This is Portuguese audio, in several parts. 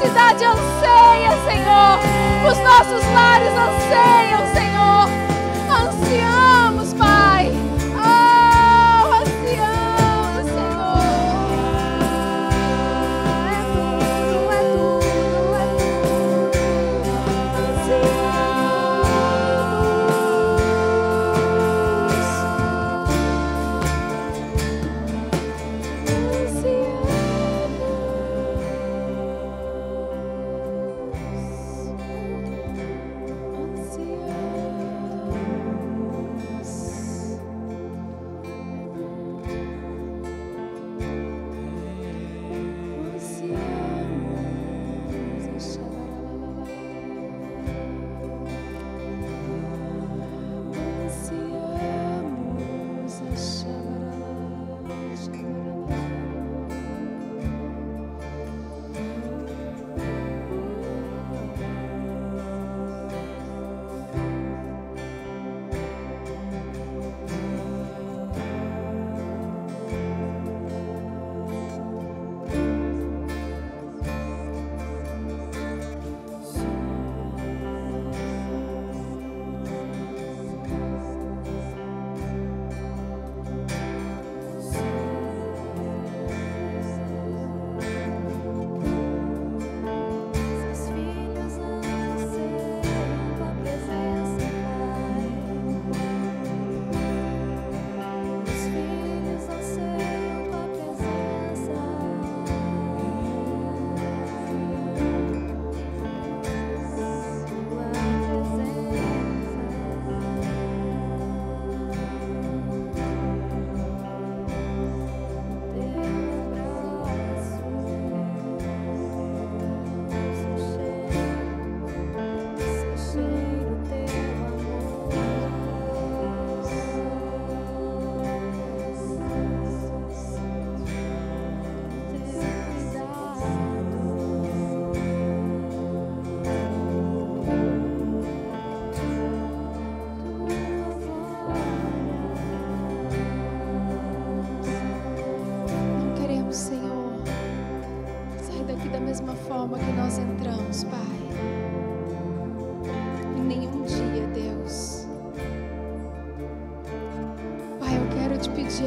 cidade anseia, Senhor. Os nossos lares anseiam, Senhor. Ansiamos, Pai. Oh, ansiamos, Senhor. É tudo, é tudo, é tudo. Ansiamos.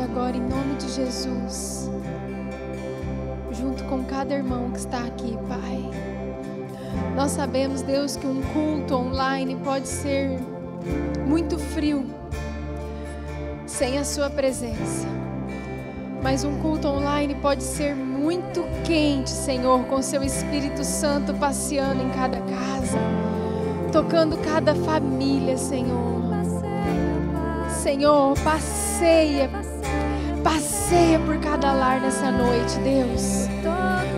Agora, em nome de Jesus, junto com cada irmão que está aqui, Pai, nós sabemos, Deus, que um culto online pode ser muito frio sem a sua presença, mas um culto online pode ser muito quente, Senhor, com seu Espírito Santo passeando em cada casa, tocando cada família, Senhor. Senhor, passeia por cada lar nessa noite, Deus.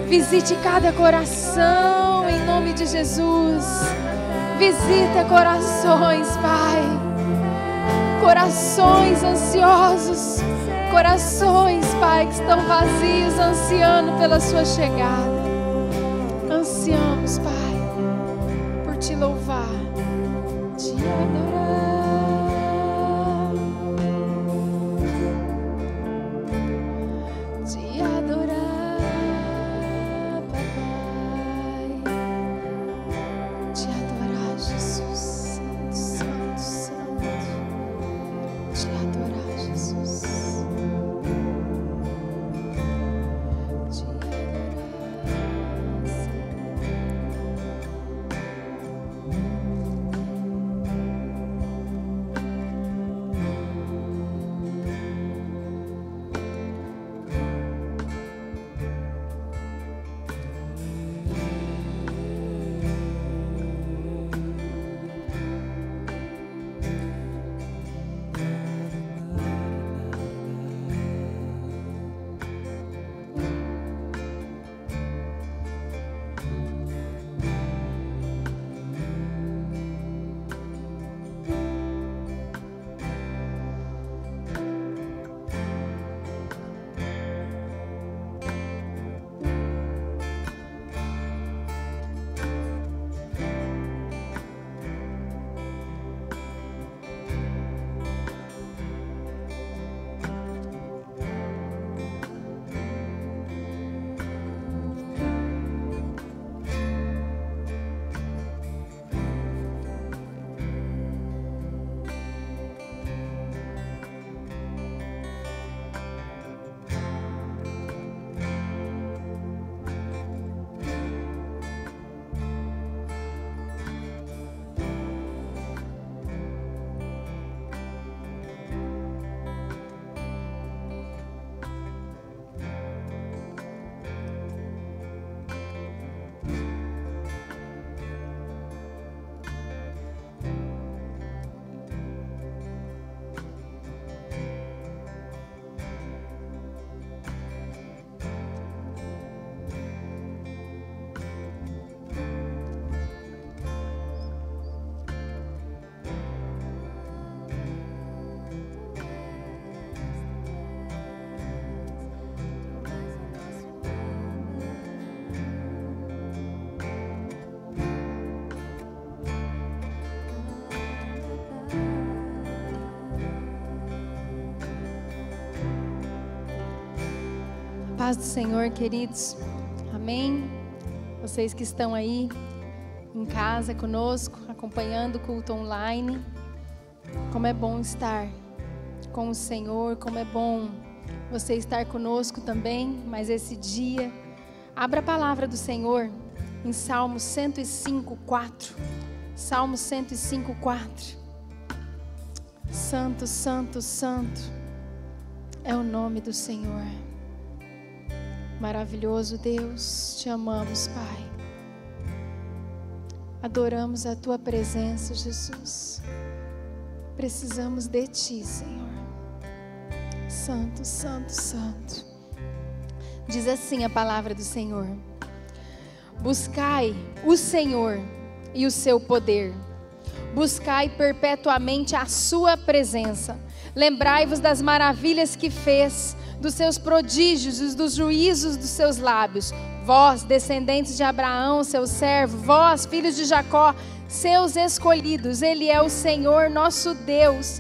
Visite cada coração em nome de Jesus. Visita corações, Pai. Corações ansiosos. Corações, Pai, que estão vazios, ansiando pela sua chegada. Ansiamos, Pai, por te louvar, te adorar. Te adorar. paz do Senhor, queridos. Amém. Vocês que estão aí em casa conosco, acompanhando o culto online. Como é bom estar com o Senhor, como é bom você estar conosco também, mas esse dia, abra a palavra do Senhor em Salmo 105:4. Salmo 105:4. Santo, santo, santo é o nome do Senhor. Maravilhoso Deus, te amamos, Pai. Adoramos a Tua presença, Jesus. Precisamos de Ti, Senhor. Santo, santo, santo. Diz assim a palavra do Senhor: buscai o Senhor e o seu poder. Buscai perpetuamente a sua presença. Lembrai-vos das maravilhas que fez, dos seus prodígios e dos juízos dos seus lábios. Vós, descendentes de Abraão, seu servo, vós, filhos de Jacó, seus escolhidos. Ele é o Senhor nosso Deus,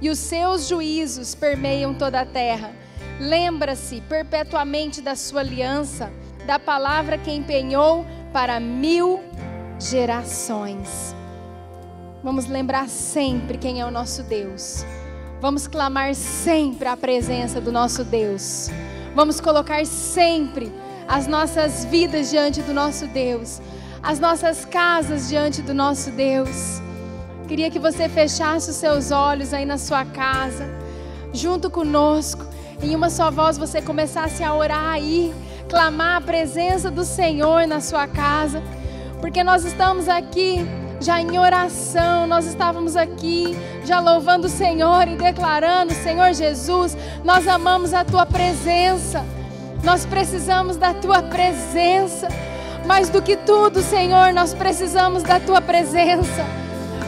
e os seus juízos permeiam toda a terra. Lembra-se perpetuamente da sua aliança, da palavra que empenhou para 1000 gerações. Vamos lembrar sempre quem é o nosso Deus. Vamos clamar sempre a presença do nosso Deus. Vamos colocar sempre as nossas vidas diante do nosso Deus, as nossas casas diante do nosso Deus. Queria que você fechasse os seus olhos aí na sua casa, junto conosco, em uma só voz você começasse a orar aí, clamar a presença do Senhor na sua casa, porque nós estamos aqui já em oração, nós estávamos aqui já louvando o Senhor e declarando: Senhor Jesus, nós amamos a Tua presença, nós precisamos da Tua presença, mais do que tudo, Senhor, nós precisamos da Tua presença.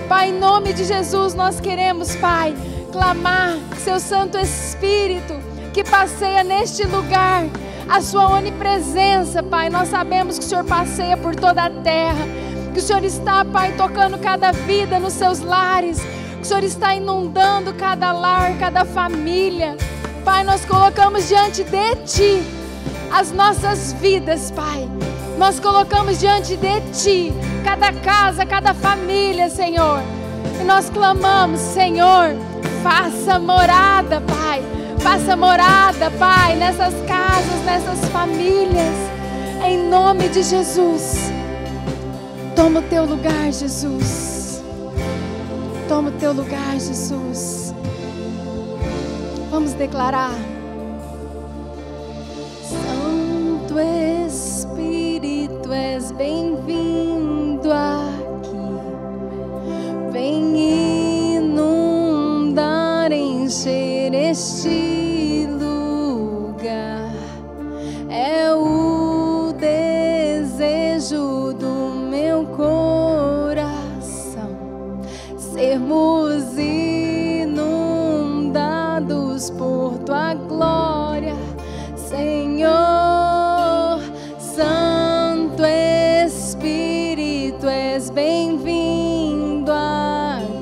Pai, em nome de Jesus, nós queremos, Pai, clamar Seu Santo Espírito que passeia neste lugar, a Sua onipresença, Pai. Nós sabemos que o Senhor passeia por toda a terra, que o Senhor está, Pai, tocando cada vida nos seus lares, que o Senhor está inundando cada lar, cada família. Pai, nós colocamos diante de Ti as nossas vidas, Pai. Nós colocamos diante de Ti cada casa, cada família, Senhor. E nós clamamos: Senhor, faça morada, Pai. Faça morada, Pai, nessas casas, nessas famílias. Em nome de Jesus. Toma o Teu lugar, Jesus. Toma o Teu lugar, Jesus. Vamos declarar: Santo Espírito, és bem-vindo aqui. Vem inundar, encher este lugar. É o desejo do meu coração sermos inundados por Tua glória, Senhor. Santo Espírito, és bem-vindo aqui.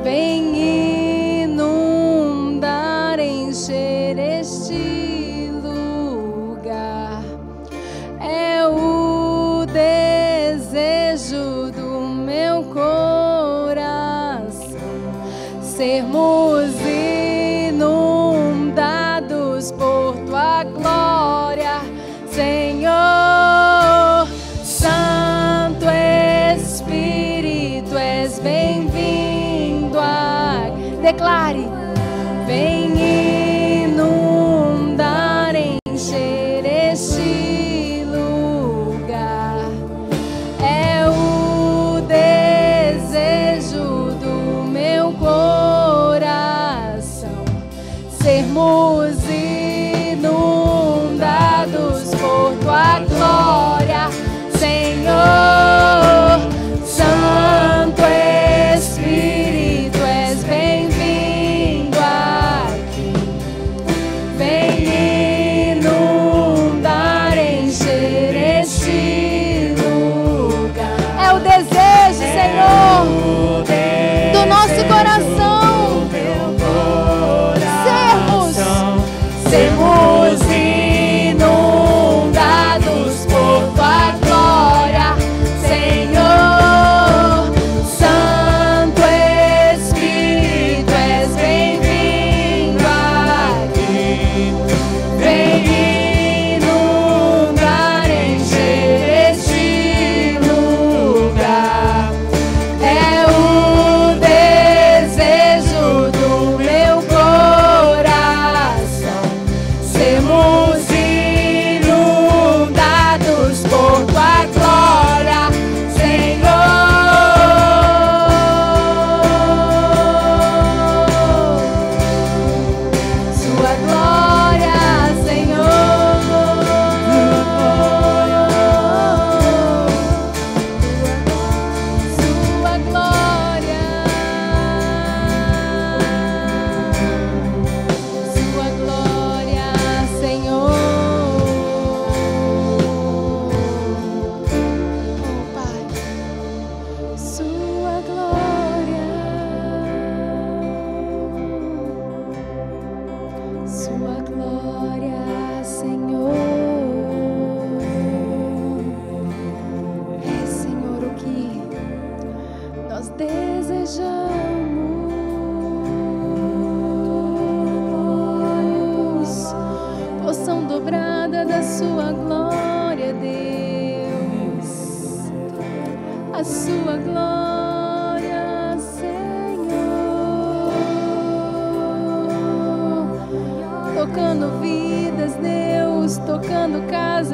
Vem inundar, encher este lugar. É o desejo do meu coração sermos inundados por Tua glória, Senhor. Santo Espírito, és bem-vindo aqui. Declare: vem inundar, encher este lugar. É o desejo do meu coração sermos inundados por Tua glória, Senhor. Santo Espírito, és bem-vindo.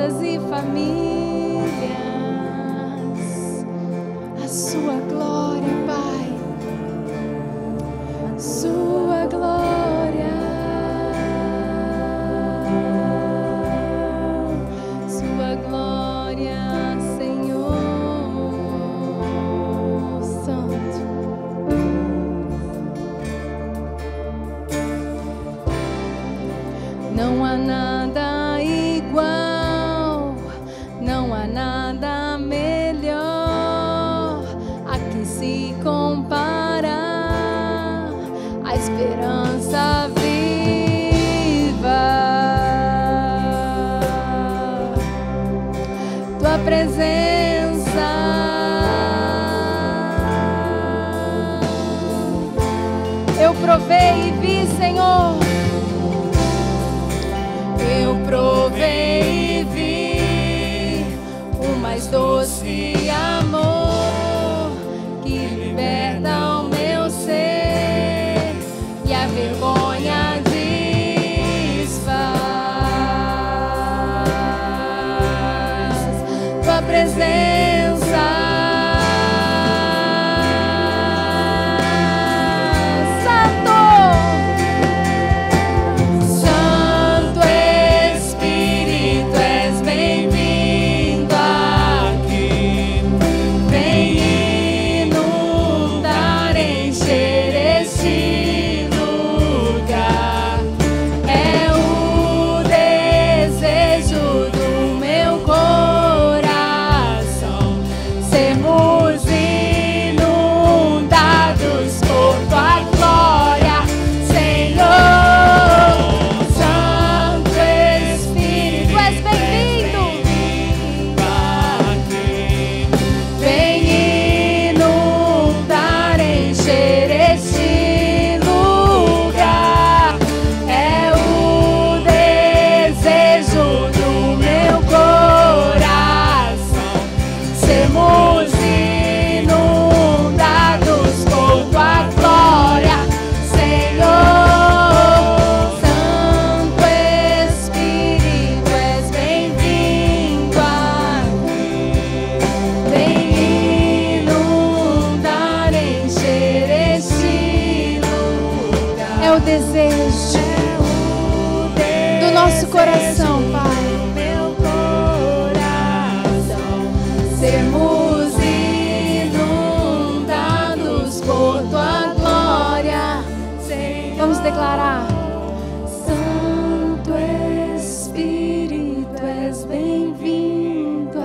igrejas e famílias. A sua glória, Pai, sua glória, sua glória, Senhor Santo. Não há nada igual, não há nada melhor a que se compara a esperança viva. Tua presença, eu provei e vi, Senhor. Eu provei e vi o mais doce amor que liberta o meu ser e a vergonha desfaz. Tua presença, coração, Pai, meu coração, sermos inundados por Tua glória. Vamos declarar: Santo Espírito, és bem-vindo.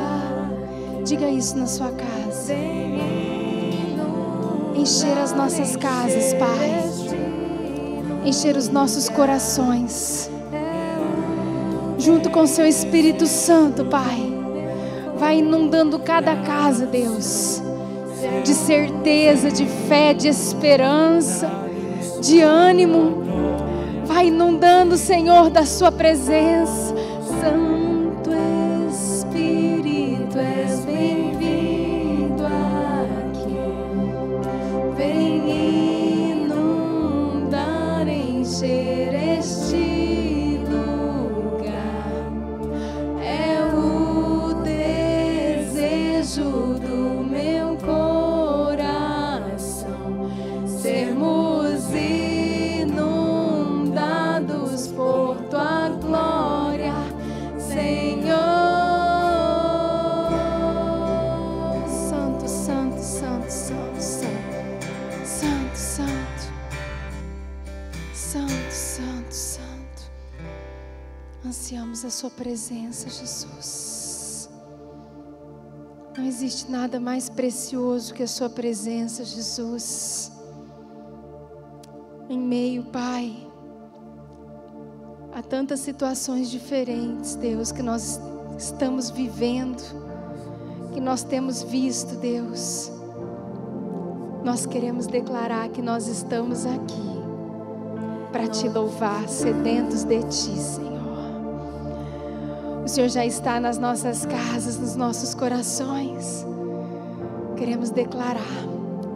Diga isso na sua casa. Encher as nossas casas, Pai. Encher os nossos corações. Junto com o Seu Espírito Santo, Pai, vai inundando cada casa, Deus, de certeza, de fé, de esperança, de ânimo. Vai inundando, Senhor, da Sua presença. Santo Espírito, és bem-vindo aqui. Vem inundar, encher este do meu coração, sermos inundados por Tua glória, Senhor. Santo, Santo, Santo, Santo, Santo, Santo, Santo, Santo, Santo. Ansiamos a Sua presença, Jesus. Não existe nada mais precioso que a Sua presença, Jesus. Em meio, Pai, a tantas situações diferentes, Deus, que nós estamos vivendo, que nós temos visto, Deus. Nós queremos declarar que nós estamos aqui para Te louvar, sedentos de Ti, Senhor. O Senhor já está nas nossas casas, nos nossos corações. Queremos declarar: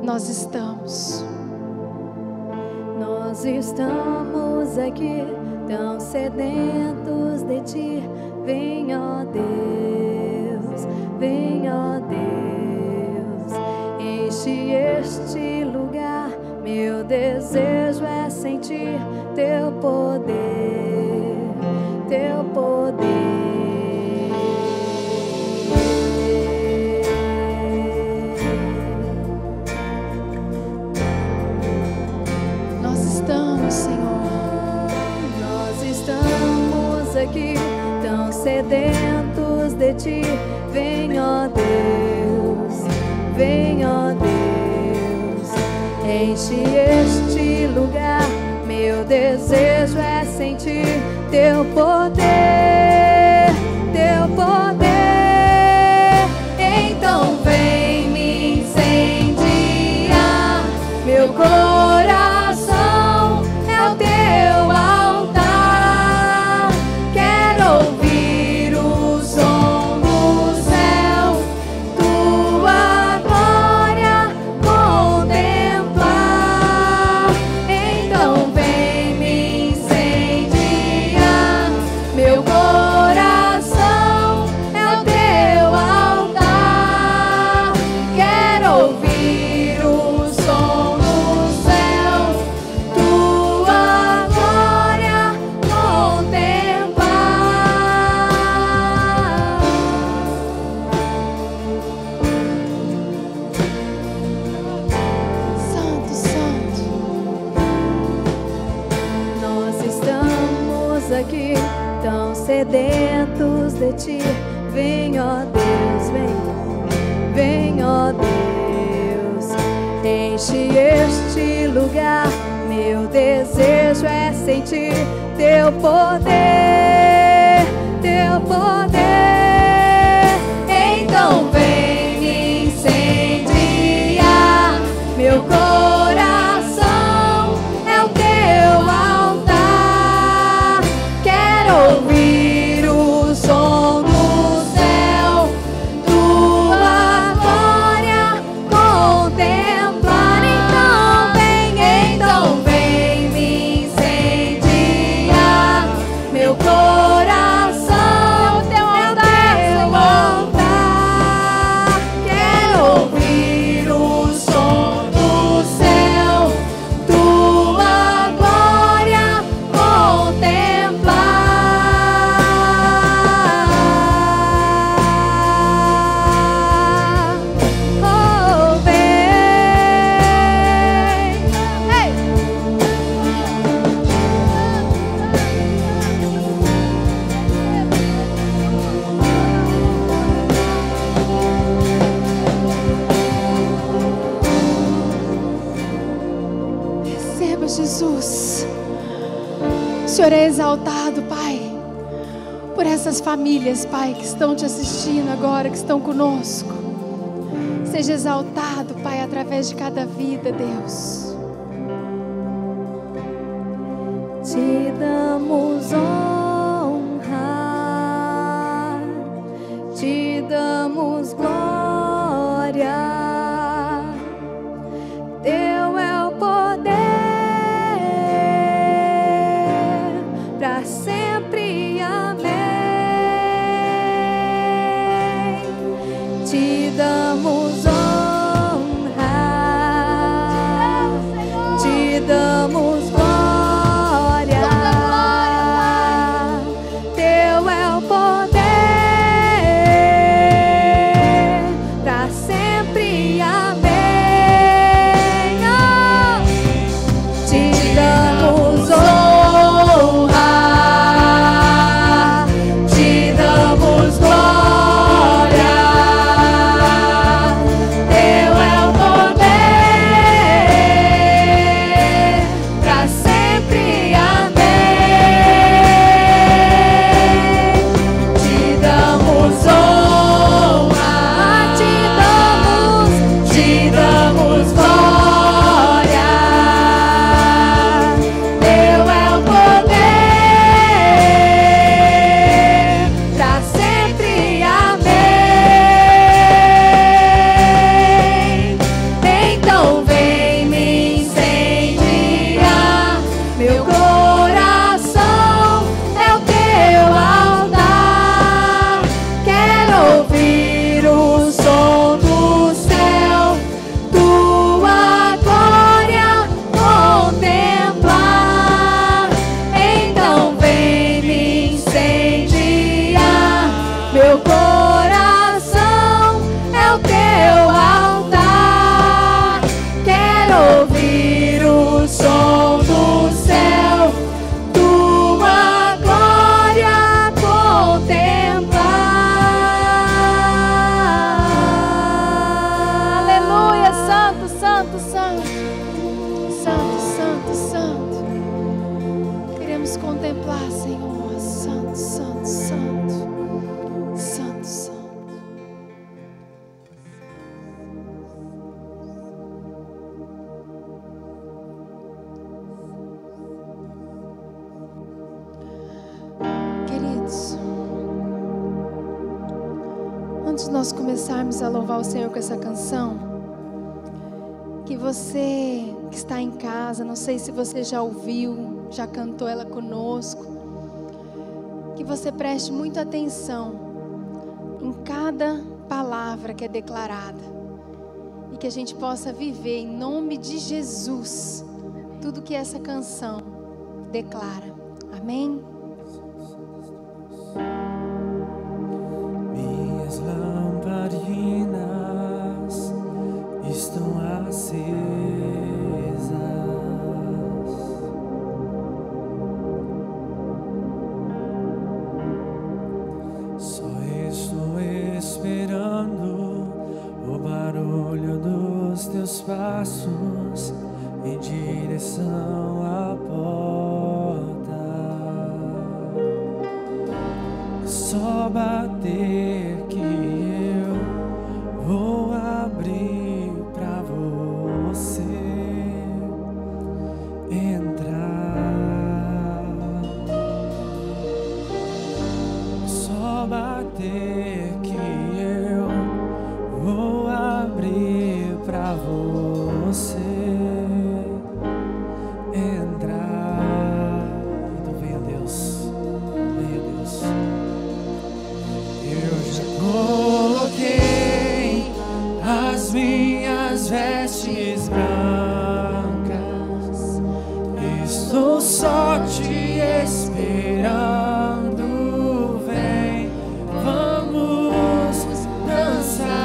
nós estamos. Nós estamos aqui, tão sedentos de Ti. vem, ó Deus, vem, ó Deus, enche este lugar. Meu desejo é sentir teu poder, teu poder. Nós estamos, Senhor. Nós estamos aqui tão sedentos de ti. Vem, ó Deus, vem, ó Deus, enche este lugar. Meu desejo é sentir teu poder, teu poder. Então vem me incendiar. Meu coração é o teu altar. Quero ouvir o som do céu, tua glória contemplar. Então vem me incendiar. Meu coração é o teu altar. Quero ouvir o som do céu, tua glória contemplar. Santo, Santo. Nós estamos aqui tão sedentos de ti. Vem, ó Deus, vem, vem, ó Deus, enche este lugar. Meu desejo é sentir teu poder, teu poder. Então vem me incendiar. Meu coração é o teu altar. Quero ouvir o som do céu, tua glória contemplar. Então vem me incendiar. Meu coração é o teu altar. Quero ouvir o som do céu, tua glória contemplar. Oh, vem. Ei. Receba, Jesus. O Senhor é exaltado, Pai, por essas famílias, Pai, que estão te assistindo agora, que estão conosco. Seja exaltado, Pai, através de cada vida, Deus. Te damos honra, te damos glória. Teu é o poder para sempre. Amém. Te damos honra, te damos glória. Teu é o poder para sempre. Amém. Oh, te damos honra, te damos glória. antes de nós começarmos a louvar o Senhor com essa canção, que você que está em casa, não sei se você já ouviu, já cantou ela conosco, que você preste muita atenção em cada palavra que é declarada e que a gente possa viver em nome de Jesus tudo que essa canção declara. Amém? Minhas lamparinas estão acesas, só estou esperando o barulho dos teus passos em direção à porta. Só bater que eu vou abrir pra você entrar. Só bater que eu vou abrir pra você entrar. Então venha Deus, venha Deus. Eu já coloquei as minhas vestes brancas, estou só te esperando. Vem, vamos dançar.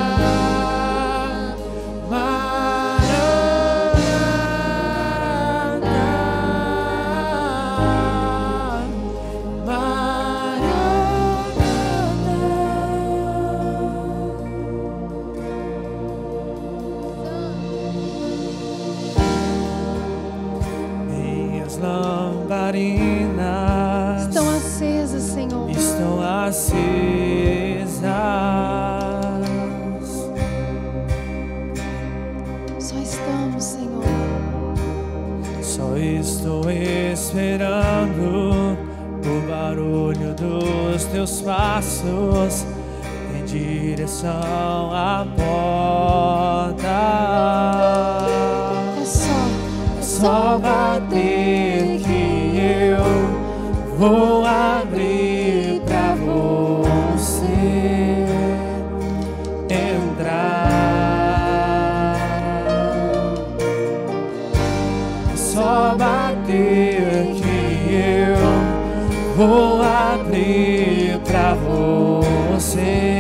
Minhas lamparinas Estão acesas, Senhor. estão acesas, Só estamos, Senhor. só estou esperando o barulho dos teus passos em direção à porta. É Só bater que eu vou abrir pra você entrar. Só bater que eu vou abrir pra você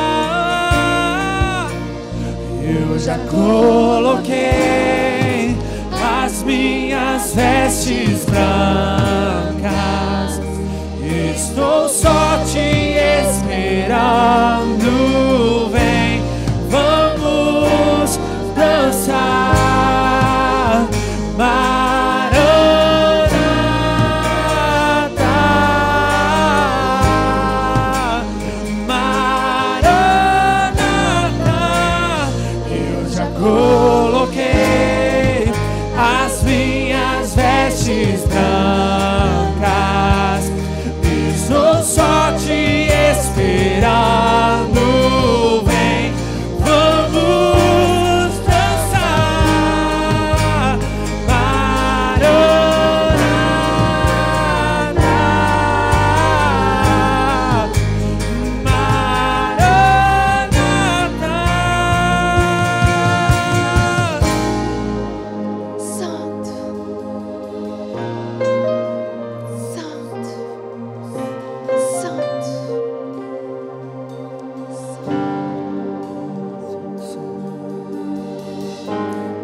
entrar. Eu já coloquei as minhas vestes brancas, estou só te esperando. Vem, vamos dançar. Maranata, Maranata. Eu já coloquei as minhas vestes brancas, estou só te esperando. Vem, vamos dançar. Santo, Santo, Santo,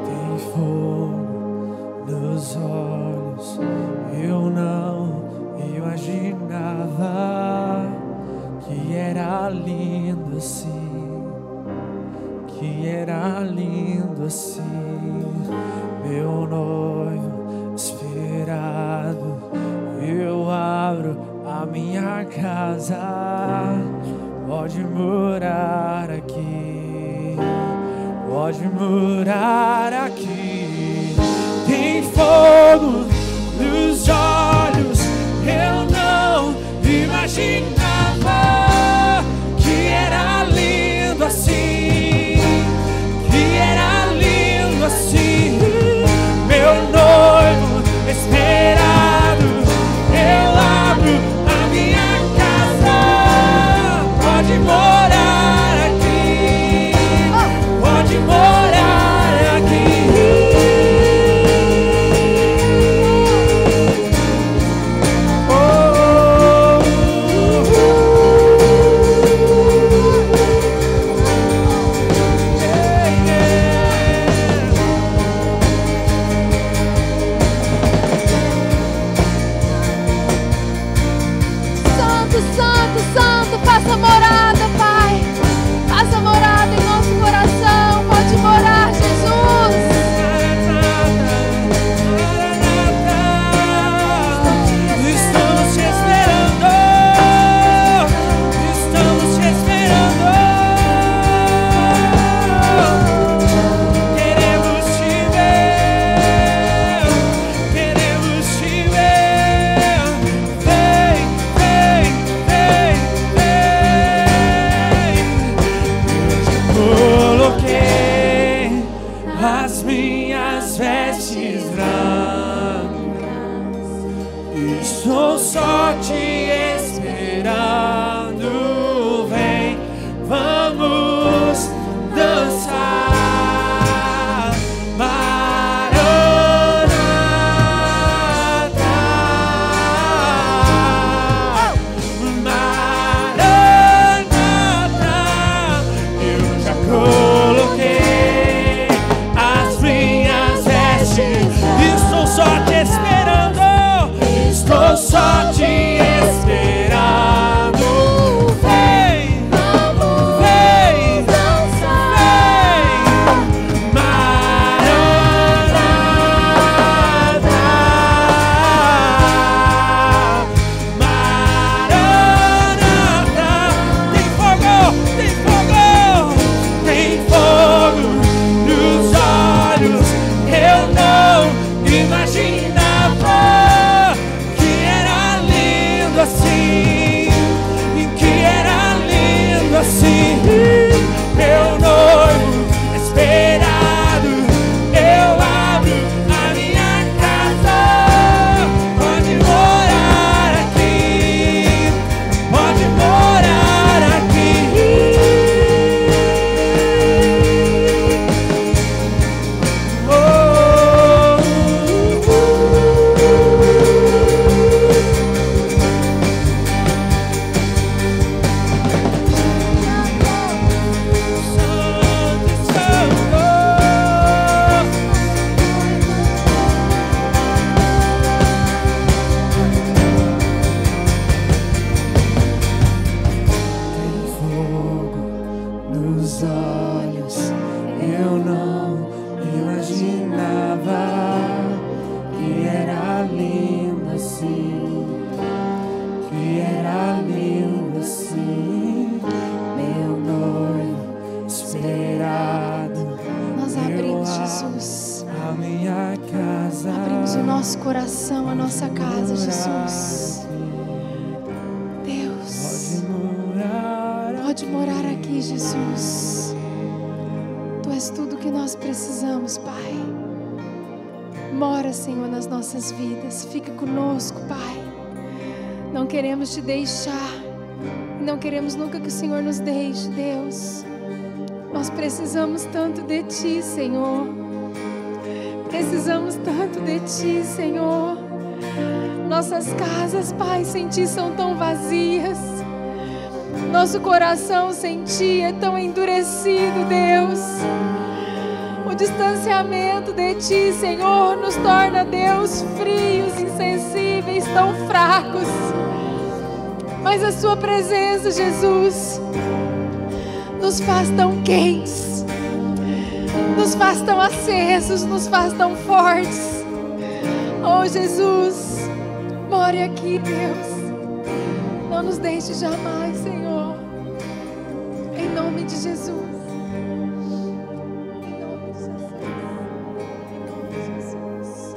Tem fogo nos olhos, eu não imaginava que era lindo assim, que era lindo assim. Meu noivo esperado, eu abro a minha casa, pode morar aqui, pode morar aqui. Tem fogo nos olhos, só te esperando. Vem, vamos dançar. Maranata, Maranata. Eu já coloquei as minhas vestes. Estou só te esperando. Estou só te esperando. Vem, vem, vem. Maranata, Maranata. Tem fogo, tem fogo, tem fogo nos olhos. Eu não imaginava que era lindo assim, que era lindo assim. Meu noivo esperado, eu abro a minha casa. Pode morar aqui, pode morar aqui. Tem fogo nos olhos, eu não imaginava que era lindo assim, que era lindo assim. Meu noivo esperado, Nós abrimos, Jesus. a minha casa. Abrimos o nosso coração, a nossa casa, Jesus. Deus, pode morar aqui, Jesus. Tu és tudo que nós precisamos, Pai. Mora, Senhor, nas nossas vidas. Fica conosco, Pai. Não queremos te deixar. Não queremos nunca que o Senhor nos deixe, Deus. Nós precisamos tanto de Ti, Senhor. Precisamos tanto de Ti, Senhor. Nossas casas, Pai, sem Ti são tão vazias. Nosso coração sem Ti é tão endurecido, Deus. O distanciamento de Ti, Senhor, nos torna, Deus, frios, insensíveis, tão fracos. Mas a Sua presença, Jesus, nos faz tão quentes, nos faz tão acesos, nos faz tão fortes. Oh, Jesus, more aqui, Deus. Não nos deixe jamais, Senhor. Em nome de Jesus. Em nome de Jesus. Em nome de Jesus.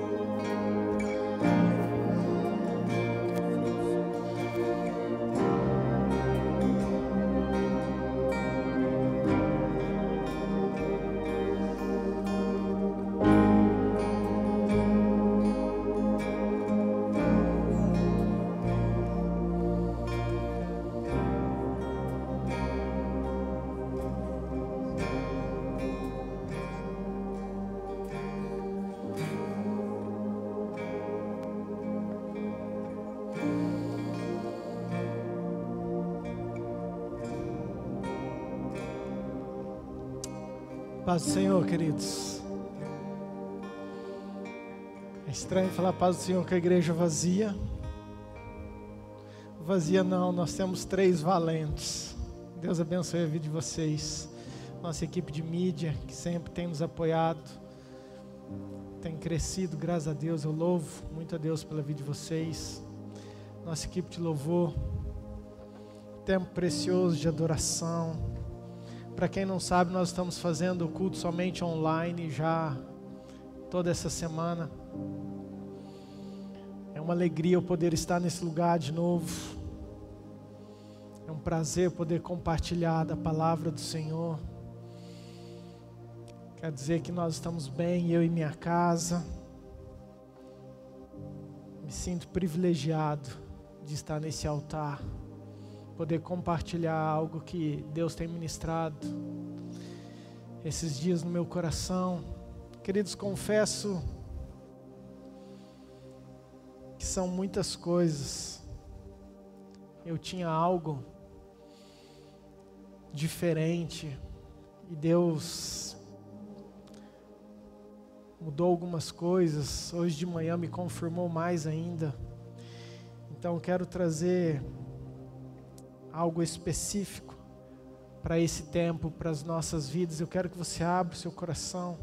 Paz do Senhor, queridos. É estranho falar paz do Senhor com a igreja vazia. Vazia não, nós temos 3 valentes. Deus abençoe a vida de vocês. Nossa equipe de mídia, que sempre tem nos apoiado, tem crescido, graças a Deus. Eu louvo muito a Deus pela vida de vocês. Nossa equipe de louvor, tempo precioso de adoração. Para quem não sabe, nós estamos fazendo o culto somente online já toda essa semana. É uma alegria eu poder estar nesse lugar de novo. É um prazer poder compartilhar da palavra do Senhor. Quer dizer que nós estamos bem, eu e minha casa. Me sinto privilegiado de estar nesse altar, poder compartilhar algo que Deus tem ministrado esses dias no meu coração. Queridos, confesso que são muitas coisas. Eu tinha algo diferente e Deus mudou algumas coisas. Hoje de manhã me confirmou mais ainda. Então quero trazer algo específico para esse tempo, para as nossas vidas. Eu quero que você abra o seu coração,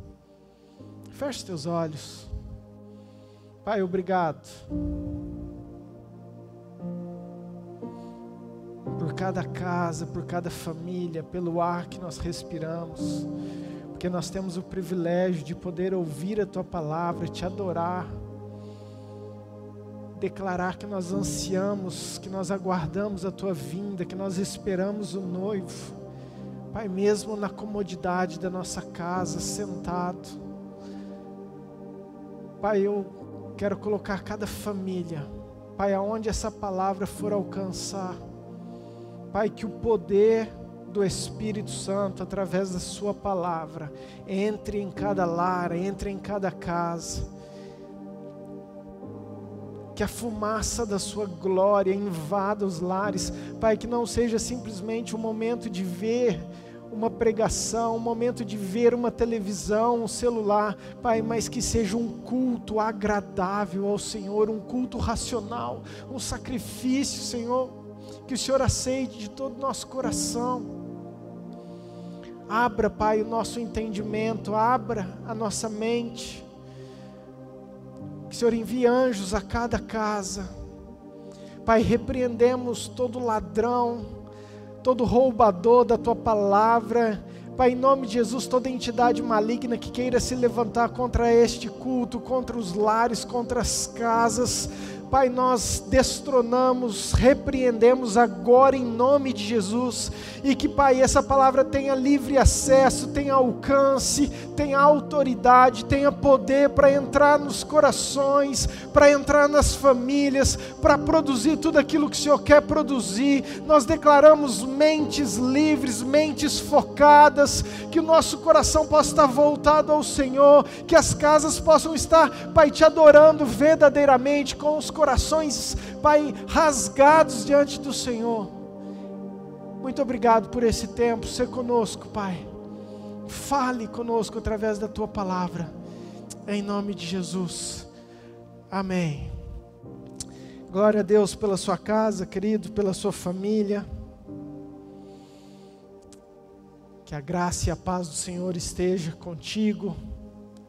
feche teus olhos. Pai, obrigado por cada casa, por cada família, pelo ar que nós respiramos, porque nós temos o privilégio de poder ouvir a Tua palavra, Te adorar, declarar que nós ansiamos, que nós aguardamos a Tua vinda, que nós esperamos o noivo. Pai, mesmo na comodidade da nossa casa, sentado. Pai, eu quero colocar cada família, Pai, aonde essa palavra for alcançar, Pai, que o poder do Espírito Santo, através da Sua palavra, entre em cada lar, entre em cada casa, que a fumaça da Sua glória invada os lares, Pai, que não seja simplesmente um momento de ver uma pregação, um momento de ver uma televisão, um celular, Pai, mas que seja um culto agradável ao Senhor, um culto racional, um sacrifício, Senhor, que o Senhor aceite de todo o nosso coração. Abra, Pai, o nosso entendimento, abra a nossa mente, que o Senhor envie anjos a cada casa. Pai, repreendemos todo ladrão, todo roubador da Tua palavra. Pai, em nome de Jesus, toda entidade maligna que queira se levantar contra este culto, contra os lares, contra as casas, Pai, nós destronamos, repreendemos agora em nome de Jesus, e que, Pai, essa palavra tenha livre acesso, tenha alcance, tenha autoridade, tenha poder para entrar nos corações, para entrar nas famílias, para produzir tudo aquilo que o Senhor quer produzir. Nós declaramos mentes livres, mentes focadas, que o nosso coração possa estar voltado ao Senhor, que as casas possam estar, Pai, Te adorando verdadeiramente, com os corações, Pai, rasgados diante do Senhor. Muito obrigado por esse tempo. Ser conosco, Pai. Fale conosco através da Tua palavra, em nome de Jesus. Amém. Glória a Deus pela sua casa, querido, pela sua família. Que a graça e a paz do Senhor esteja contigo,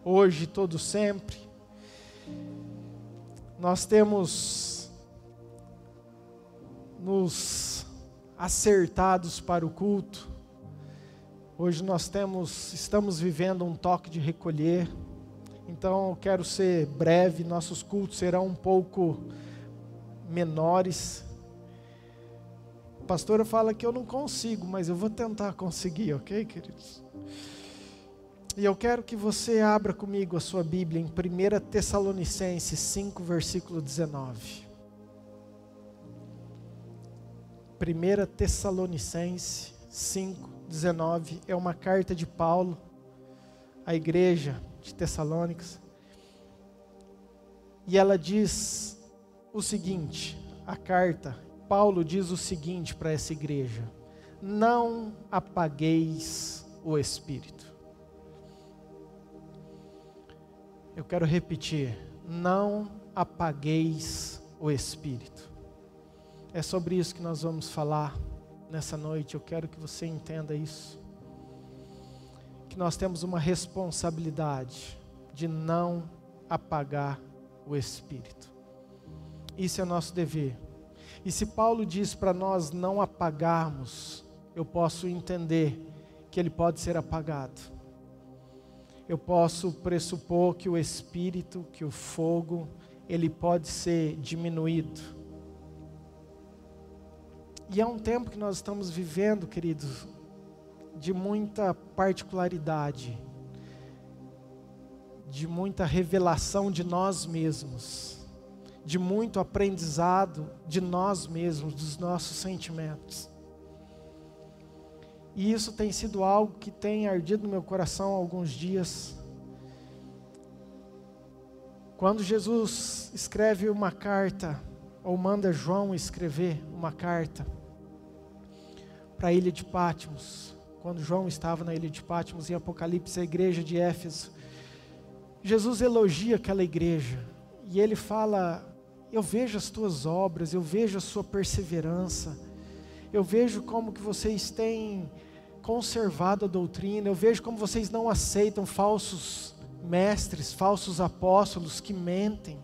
hoje e todo sempre. Nós temos nos acertados para o culto. Hoje nós estamos vivendo um toque de recolher. Então eu quero ser breve, nossos cultos serão um pouco menores. A pastora fala que eu não consigo, mas eu vou tentar conseguir, ok, queridos? E eu quero que você abra comigo a sua Bíblia em 1 Tessalonicenses 5, versículo 19. 1 Tessalonicenses 5, 19 é uma carta de Paulo à igreja de Tessalônicas. E ela diz o seguinte, a carta, Paulo diz o seguinte para essa igreja: não apagueis o Espírito. Eu quero repetir, não apagueis o Espírito. É sobre isso que nós vamos falar nessa noite. Eu quero que você entenda isso. Que nós temos uma responsabilidade de não apagar o Espírito. Isso é nosso dever. E se Paulo diz para nós não apagarmos, eu posso entender que ele pode ser apagado. Eu posso pressupor que o Espírito, que o fogo, ele pode ser diminuído. E é um tempo que nós estamos vivendo, queridos, de muita particularidade, de muita revelação de nós mesmos. de muito aprendizado de nós mesmos, dos nossos sentimentos. E isso tem sido algo que tem ardido no meu coração há alguns dias. Quando Jesus escreve uma carta, ou manda João escrever uma carta para a ilha de Patmos, quando João estava na ilha de Patmos, em Apocalipse, a igreja de Éfeso, Jesus elogia aquela igreja, e ele fala: eu vejo as tuas obras, eu vejo a sua perseverança, eu vejo como que vocês têm conservado a doutrina, eu vejo como vocês não aceitam falsos mestres, falsos apóstolos que mentem.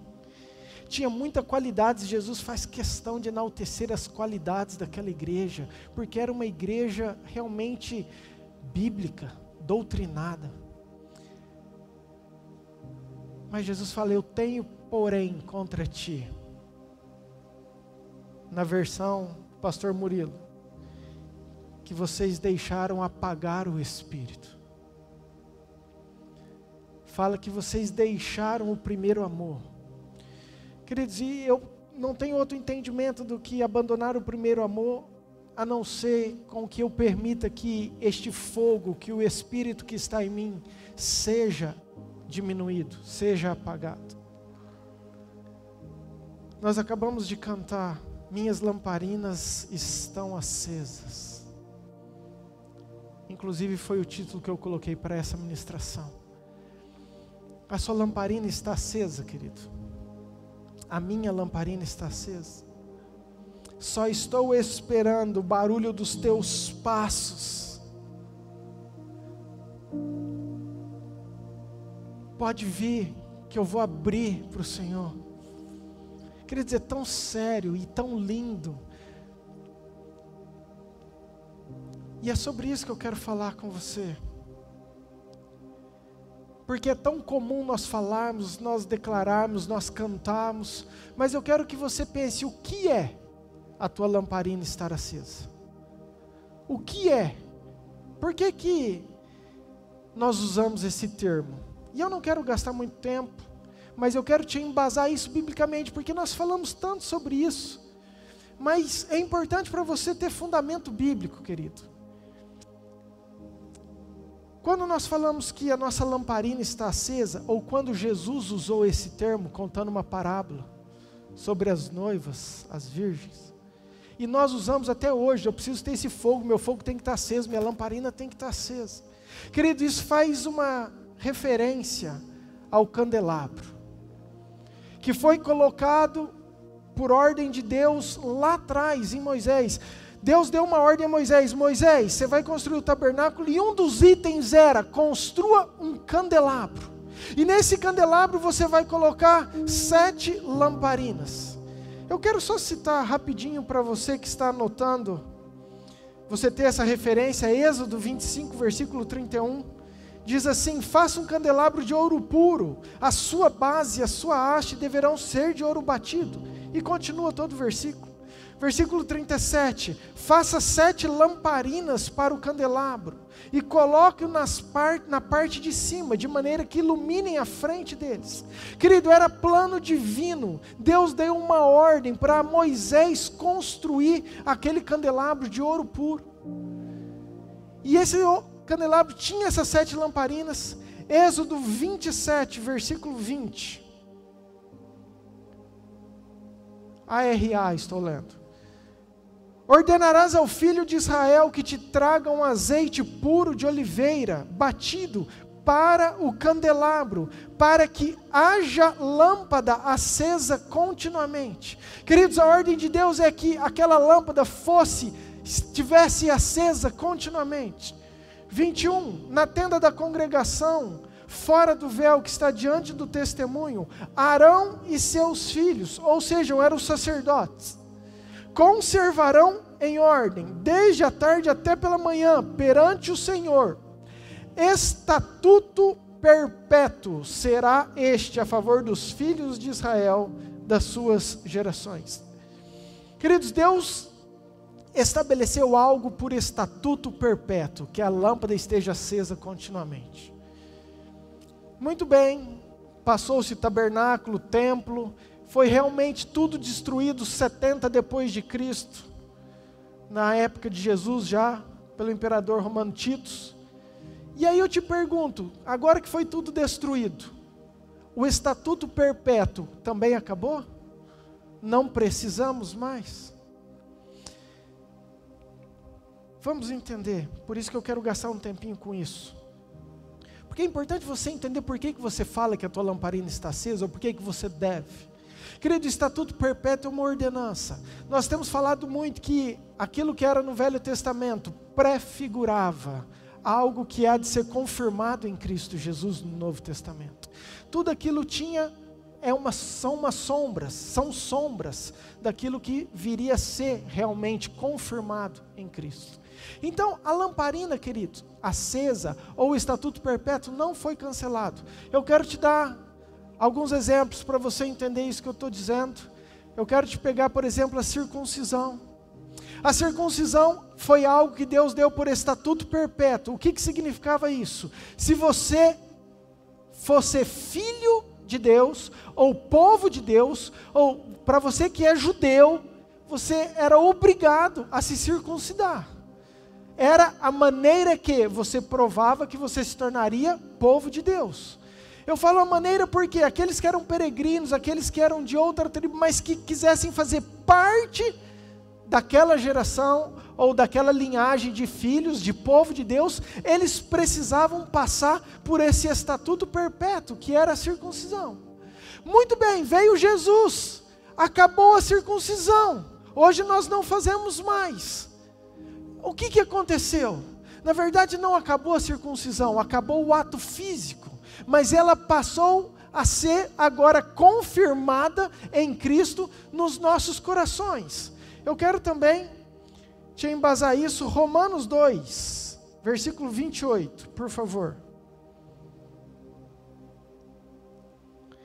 Tinha muita qualidade, Jesus faz questão de enaltecer as qualidades daquela igreja, porque era uma igreja realmente bíblica, doutrinada. Mas Jesus fala: eu tenho, porém, contra ti. Na versão Pastor Murilo, que vocês deixaram apagar o Espírito. Fala que vocês deixaram o primeiro amor. Queridos, e eu não tenho outro entendimento do que abandonar o primeiro amor, a não ser com que eu permita que este fogo, que o Espírito que está em mim, seja diminuído, seja apagado. Nós acabamos de cantar: minhas lamparinas estão acesas. Inclusive foi o título que eu coloquei para essa ministração. A sua lamparina está acesa, querido. A minha lamparina está acesa. Só estou esperando o barulho dos teus passos. Pode vir, que eu vou abrir para o Senhor. Queridos, é tão sério e tão lindo. E é sobre isso que eu quero falar com você. Porque é tão comum nós falarmos, nós declararmos, nós cantarmos, mas eu quero que você pense: o que é a tua lamparina estar acesa? O que é? Por que que nós usamos esse termo? E eu não quero gastar muito tempo, mas eu quero te embasar isso biblicamente, porque nós falamos tanto sobre isso. Mas é importante para você ter fundamento bíblico, querido. Quando nós falamos que a nossa lamparina está acesa, ou quando Jesus usou esse termo, contando uma parábola sobre as noivas, as virgens, e nós usamos até hoje: eu preciso ter esse fogo, meu fogo tem que estar aceso, minha lamparina tem que estar acesa. Querido, isso faz uma referência ao candelabro, que foi colocado por ordem de Deus lá atrás em Moisés. Deus deu uma ordem a Moisés: Moisés, você vai construir o tabernáculo, e um dos itens era: construa um candelabro, e nesse candelabro você vai colocar 7 lamparinas. Eu quero só citar rapidinho para você que está anotando, você ter essa referência. Êxodo 25, versículo 31, diz assim: faça um candelabro de ouro puro, a sua base e a sua haste deverão ser de ouro batido. E continua todo o versículo. Versículo 37, faça 7 lamparinas para o candelabro, e coloque-o na parte de cima, de maneira que iluminem a frente deles. Querido, era plano divino. Deus deu uma ordem para Moisés construir aquele candelabro de ouro puro. E esse candelabro tinha essas 7 lamparinas. Êxodo 27, versículo 20. ARA, estou lendo. Ordenarás ao filho de Israel que te traga um azeite puro de oliveira, batido, para o candelabro, para que haja lâmpada acesa continuamente. Queridos, a ordem de Deus é que aquela lâmpada estivesse acesa continuamente. 21, na tenda da congregação, fora do véu que está diante do testemunho, Arão e seus filhos, ou seja, eram os sacerdotes, conservarão em ordem, desde a tarde até pela manhã, perante o Senhor. Estatuto perpétuo será este a favor dos filhos de Israel, das suas gerações. Queridos, Deus estabeleceu algo por estatuto perpétuo, que a lâmpada esteja acesa continuamente. Muito bem, passou-se o tabernáculo, o templo, foi realmente tudo destruído 70 depois de Cristo, na época de Jesus já, pelo imperador romano Tito. E aí eu te pergunto, agora que foi tudo destruído, o estatuto perpétuo também acabou? Não precisamos mais? Vamos entender, por isso que eu quero gastar um tempinho com isso. Porque é importante você entender por que você fala que a tua lamparina está acesa, ou por que você deve. Querido, o estatuto perpétuo é uma ordenança. Nós temos falado muito que aquilo que era no Velho Testamento prefigurava algo que há de ser confirmado em Cristo Jesus no Novo Testamento. Tudo aquilo são sombras daquilo que viria a ser realmente confirmado em Cristo. Então, a lamparina, querido, acesa, ou o estatuto perpétuo não foi cancelado. Eu quero te dar alguns exemplos para você entender isso que eu estou dizendo. Eu quero te pegar, por exemplo, a circuncisão. A circuncisão foi algo que Deus deu por estatuto perpétuo. O que significava isso? Se você fosse filho de Deus, ou povo de Deus, ou para você que é judeu, você era obrigado a se circuncidar. Era a maneira que você provava que você se tornaria povo de Deus. Eu falo a maneira porque aqueles que eram peregrinos, aqueles que eram de outra tribo, mas que quisessem fazer parte daquela geração, ou daquela linhagem de filhos, de povo de Deus, eles precisavam passar por esse estatuto perpétuo, que era a circuncisão. Muito bem, veio Jesus, acabou a circuncisão, hoje nós não fazemos mais. O que aconteceu? Na verdade não acabou a circuncisão, acabou o ato físico, mas ela passou a ser agora confirmada em Cristo nos nossos corações. Eu quero também te embasar isso, Romanos 2, versículo 28, por favor.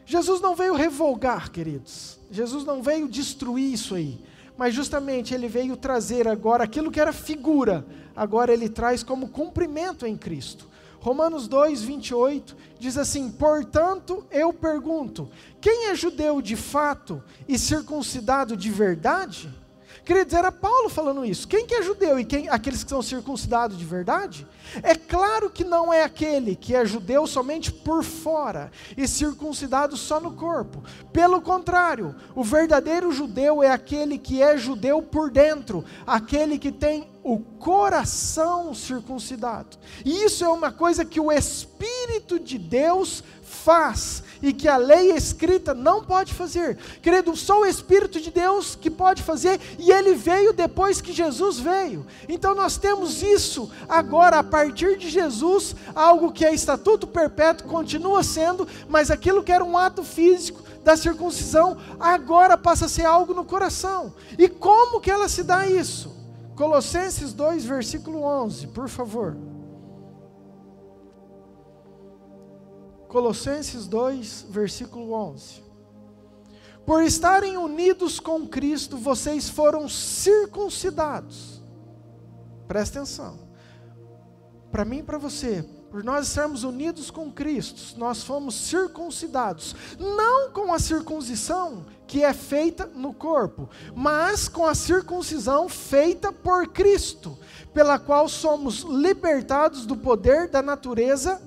Jesus não veio revogar, queridos, Jesus não veio destruir isso aí, mas justamente Ele veio trazer agora aquilo que era figura, agora Ele traz como cumprimento em Cristo. Romanos 2, 28, diz assim: portanto eu pergunto, quem é judeu de fato e circuncidado de verdade? Queridos, era Paulo falando isso. Quem que é judeu e aqueles que são circuncidados de verdade? É claro que não é aquele que é judeu somente por fora e circuncidado só no corpo. Pelo contrário, o verdadeiro judeu é aquele que é judeu por dentro, aquele que tem o coração circuncidado. E isso é uma coisa que o Espírito de Deus faz e que a lei escrita não pode fazer. Querido, só o Espírito de Deus que pode fazer, e ele veio depois que Jesus veio. Então nós temos isso agora a partir de Jesus, algo que é estatuto perpétuo, continua sendo, mas aquilo que era um ato físico da circuncisão, agora passa a ser algo no coração. E como que ela se dá isso? Colossenses 2, versículo 11, por favor. Colossenses 2, versículo 11. Por estarem unidos com Cristo, vocês foram circuncidados. Presta atenção. Para mim e para você, por nós estarmos unidos com Cristo, nós fomos circuncidados. Não com a circuncisão que é feita no corpo, mas com a circuncisão feita por Cristo, pela qual somos libertados do poder da natureza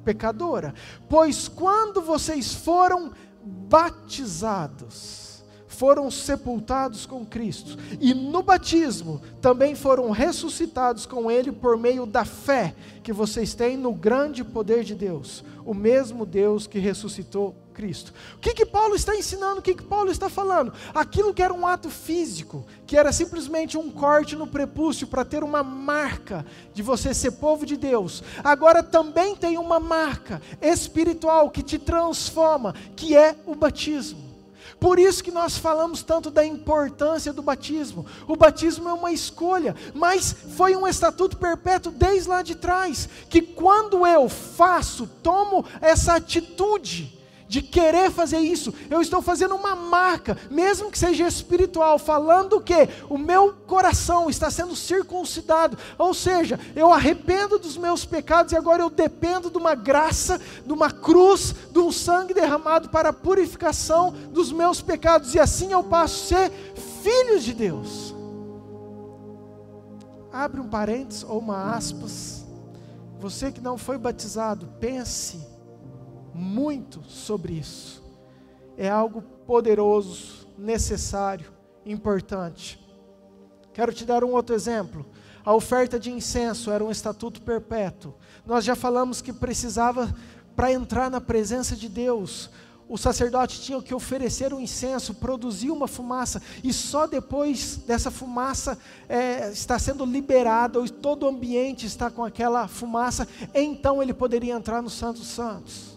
pecadora. Pois quando vocês foram batizados, foram sepultados com Cristo, e no batismo também foram ressuscitados com Ele por meio da fé que vocês têm no grande poder de Deus, o mesmo Deus que ressuscitou Cristo. O que Paulo está ensinando? O que Paulo está falando? Aquilo que era um ato físico, que era simplesmente um corte no prepúcio para ter uma marca de você ser povo de Deus, agora também tem uma marca espiritual que te transforma, que é o batismo. Por isso que nós falamos tanto da importância do batismo. O batismo é uma escolha, mas foi um estatuto perpétuo desde lá de trás, que quando eu tomo essa atitude de querer fazer isso. Eu estou fazendo uma marca, mesmo que seja espiritual, falando que o meu coração está sendo circuncidado. Ou seja, eu arrependo dos meus pecados e agora eu dependo de uma graça, de uma cruz, de um sangue derramado para a purificação dos meus pecados. E assim eu passo a ser filho de Deus. Abre um parênteses ou uma aspas. Você que não foi batizado, pense muito sobre isso. É algo poderoso, necessário, importante. Quero te dar um outro exemplo. A oferta de incenso era um estatuto perpétuo. Nós já falamos que precisava, para entrar na presença de Deus, o sacerdote tinha que oferecer um incenso, produzir uma fumaça, e só depois dessa fumaça está sendo liberada, ou todo o ambiente está com aquela fumaça, então ele poderia entrar no Santo dos Santos.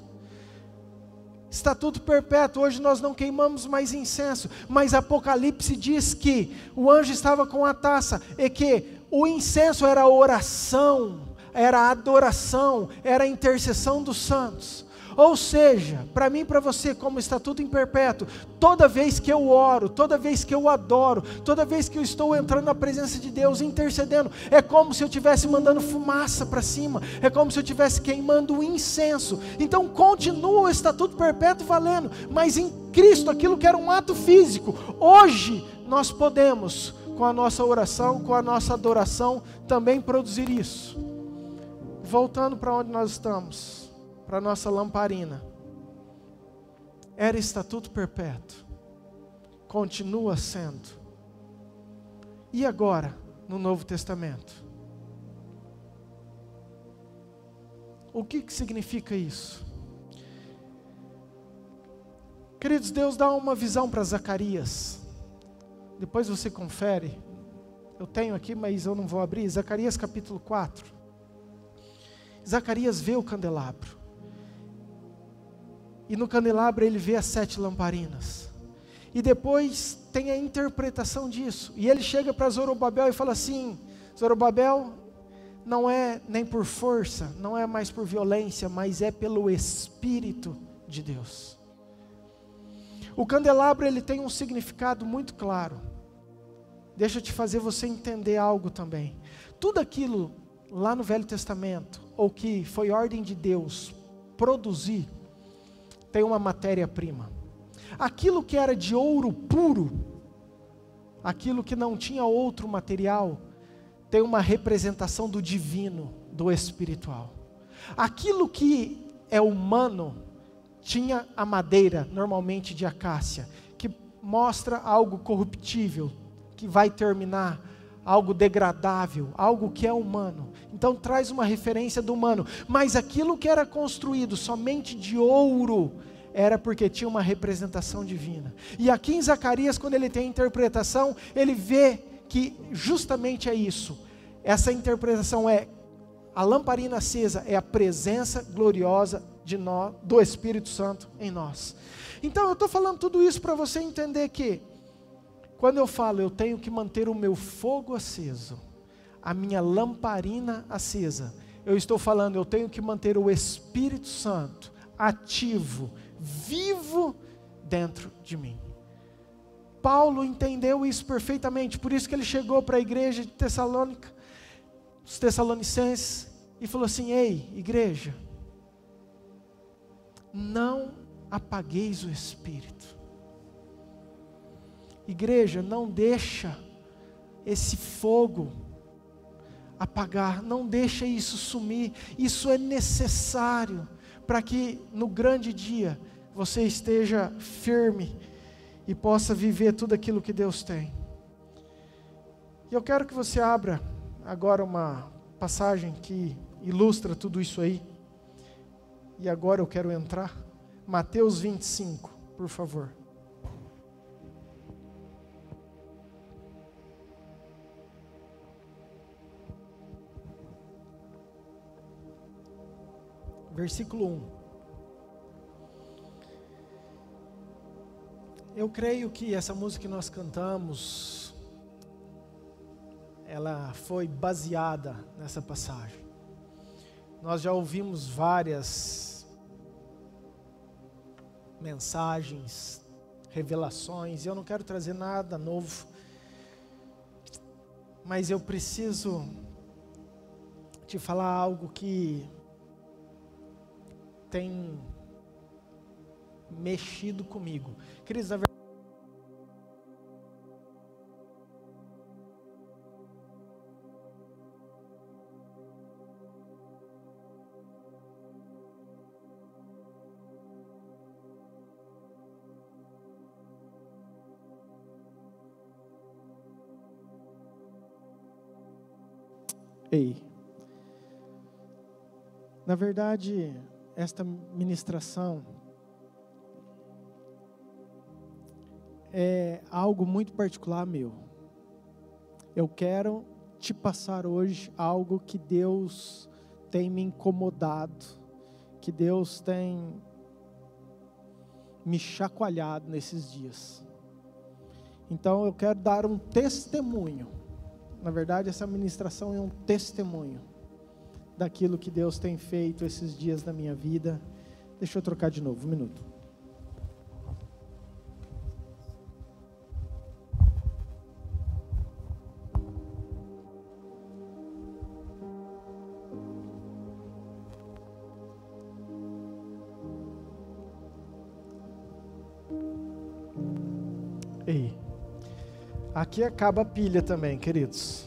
Estatuto perpétuo. Hoje nós não queimamos mais incenso, mas Apocalipse diz que o anjo estava com a taça, e que o incenso era a oração, era a adoração, era a intercessão dos santos. Ou seja, para mim e para você, como estatuto em perpétuo, toda vez que eu oro, toda vez que eu adoro, toda vez que eu estou entrando na presença de Deus, intercedendo, é como se eu estivesse mandando fumaça para cima, é como se eu estivesse queimando o incenso. Então continua o estatuto perpétuo valendo, mas em Cristo, aquilo que era um ato físico, hoje nós podemos, com a nossa oração, com a nossa adoração, também produzir isso. Voltando para onde nós estamos, para a nossa lamparina. Era estatuto perpétuo, continua sendo. E agora, no Novo Testamento? O que significa isso? Queridos, Deus dá uma visão para Zacarias. Depois você confere. Eu tenho aqui, mas eu não vou abrir. Zacarias capítulo 4. Zacarias vê o candelabro. E no candelabro ele vê as 7 lamparinas. E depois tem a interpretação disso. E ele chega para Zorobabel e fala assim: Zorobabel, não é nem por força, não é mais por violência, mas é pelo Espírito de Deus. O candelabro ele tem um significado muito claro. Deixa eu te fazer você entender algo também. Tudo aquilo lá no Velho Testamento, ou que foi ordem de Deus produzir, tem uma matéria-prima. Aquilo que era de ouro puro, aquilo que não tinha outro material, tem uma representação do divino, do espiritual. Aquilo que é humano, tinha a madeira, normalmente de acácia, que mostra algo corruptível, que vai terminar, algo degradável, algo que é humano. Então traz uma referência do humano. Mas aquilo que era construído somente de ouro, era porque tinha uma representação divina. E aqui em Zacarias, quando ele tem a interpretação, ele vê que justamente é isso. Essa interpretação é, a lamparina acesa é a presença gloriosa de nós, do Espírito Santo em nós. Então eu estou falando tudo isso para você entender que, quando eu falo, eu tenho que manter o meu fogo aceso, a minha lamparina acesa, eu estou falando, eu tenho que manter o Espírito Santo ativo, vivo dentro de mim. Paulo entendeu isso perfeitamente, por isso que ele chegou para a igreja de Tessalônica, os Tessalonicenses, e falou assim: ei, igreja, não apagueis o Espírito. Igreja, não deixa esse fogo apagar, não deixa isso sumir. Isso é necessário para que no grande dia você esteja firme e possa viver tudo aquilo que Deus tem. E eu quero que você abra agora uma passagem que ilustra tudo isso aí. E agora eu quero entrar. Mateus 25, por favor. Versículo 1. Eu creio que essa música que nós cantamos, ela foi baseada nessa passagem. Nós já ouvimos várias mensagens, revelações. Eu não quero trazer nada novo, mas eu preciso te falar algo que tem mexido comigo. Queridos, na verdade, na verdade, esta ministração é algo muito particular meu. Eu quero te passar hoje algo que Deus tem me incomodado, que Deus tem me chacoalhado nesses dias. Então eu quero dar um testemunho. Na verdade, essa ministração é um testemunho daquilo que Deus tem feito esses dias na minha vida. Deixa eu trocar de novo, um minuto. Ei, aqui acaba a pilha também, queridos.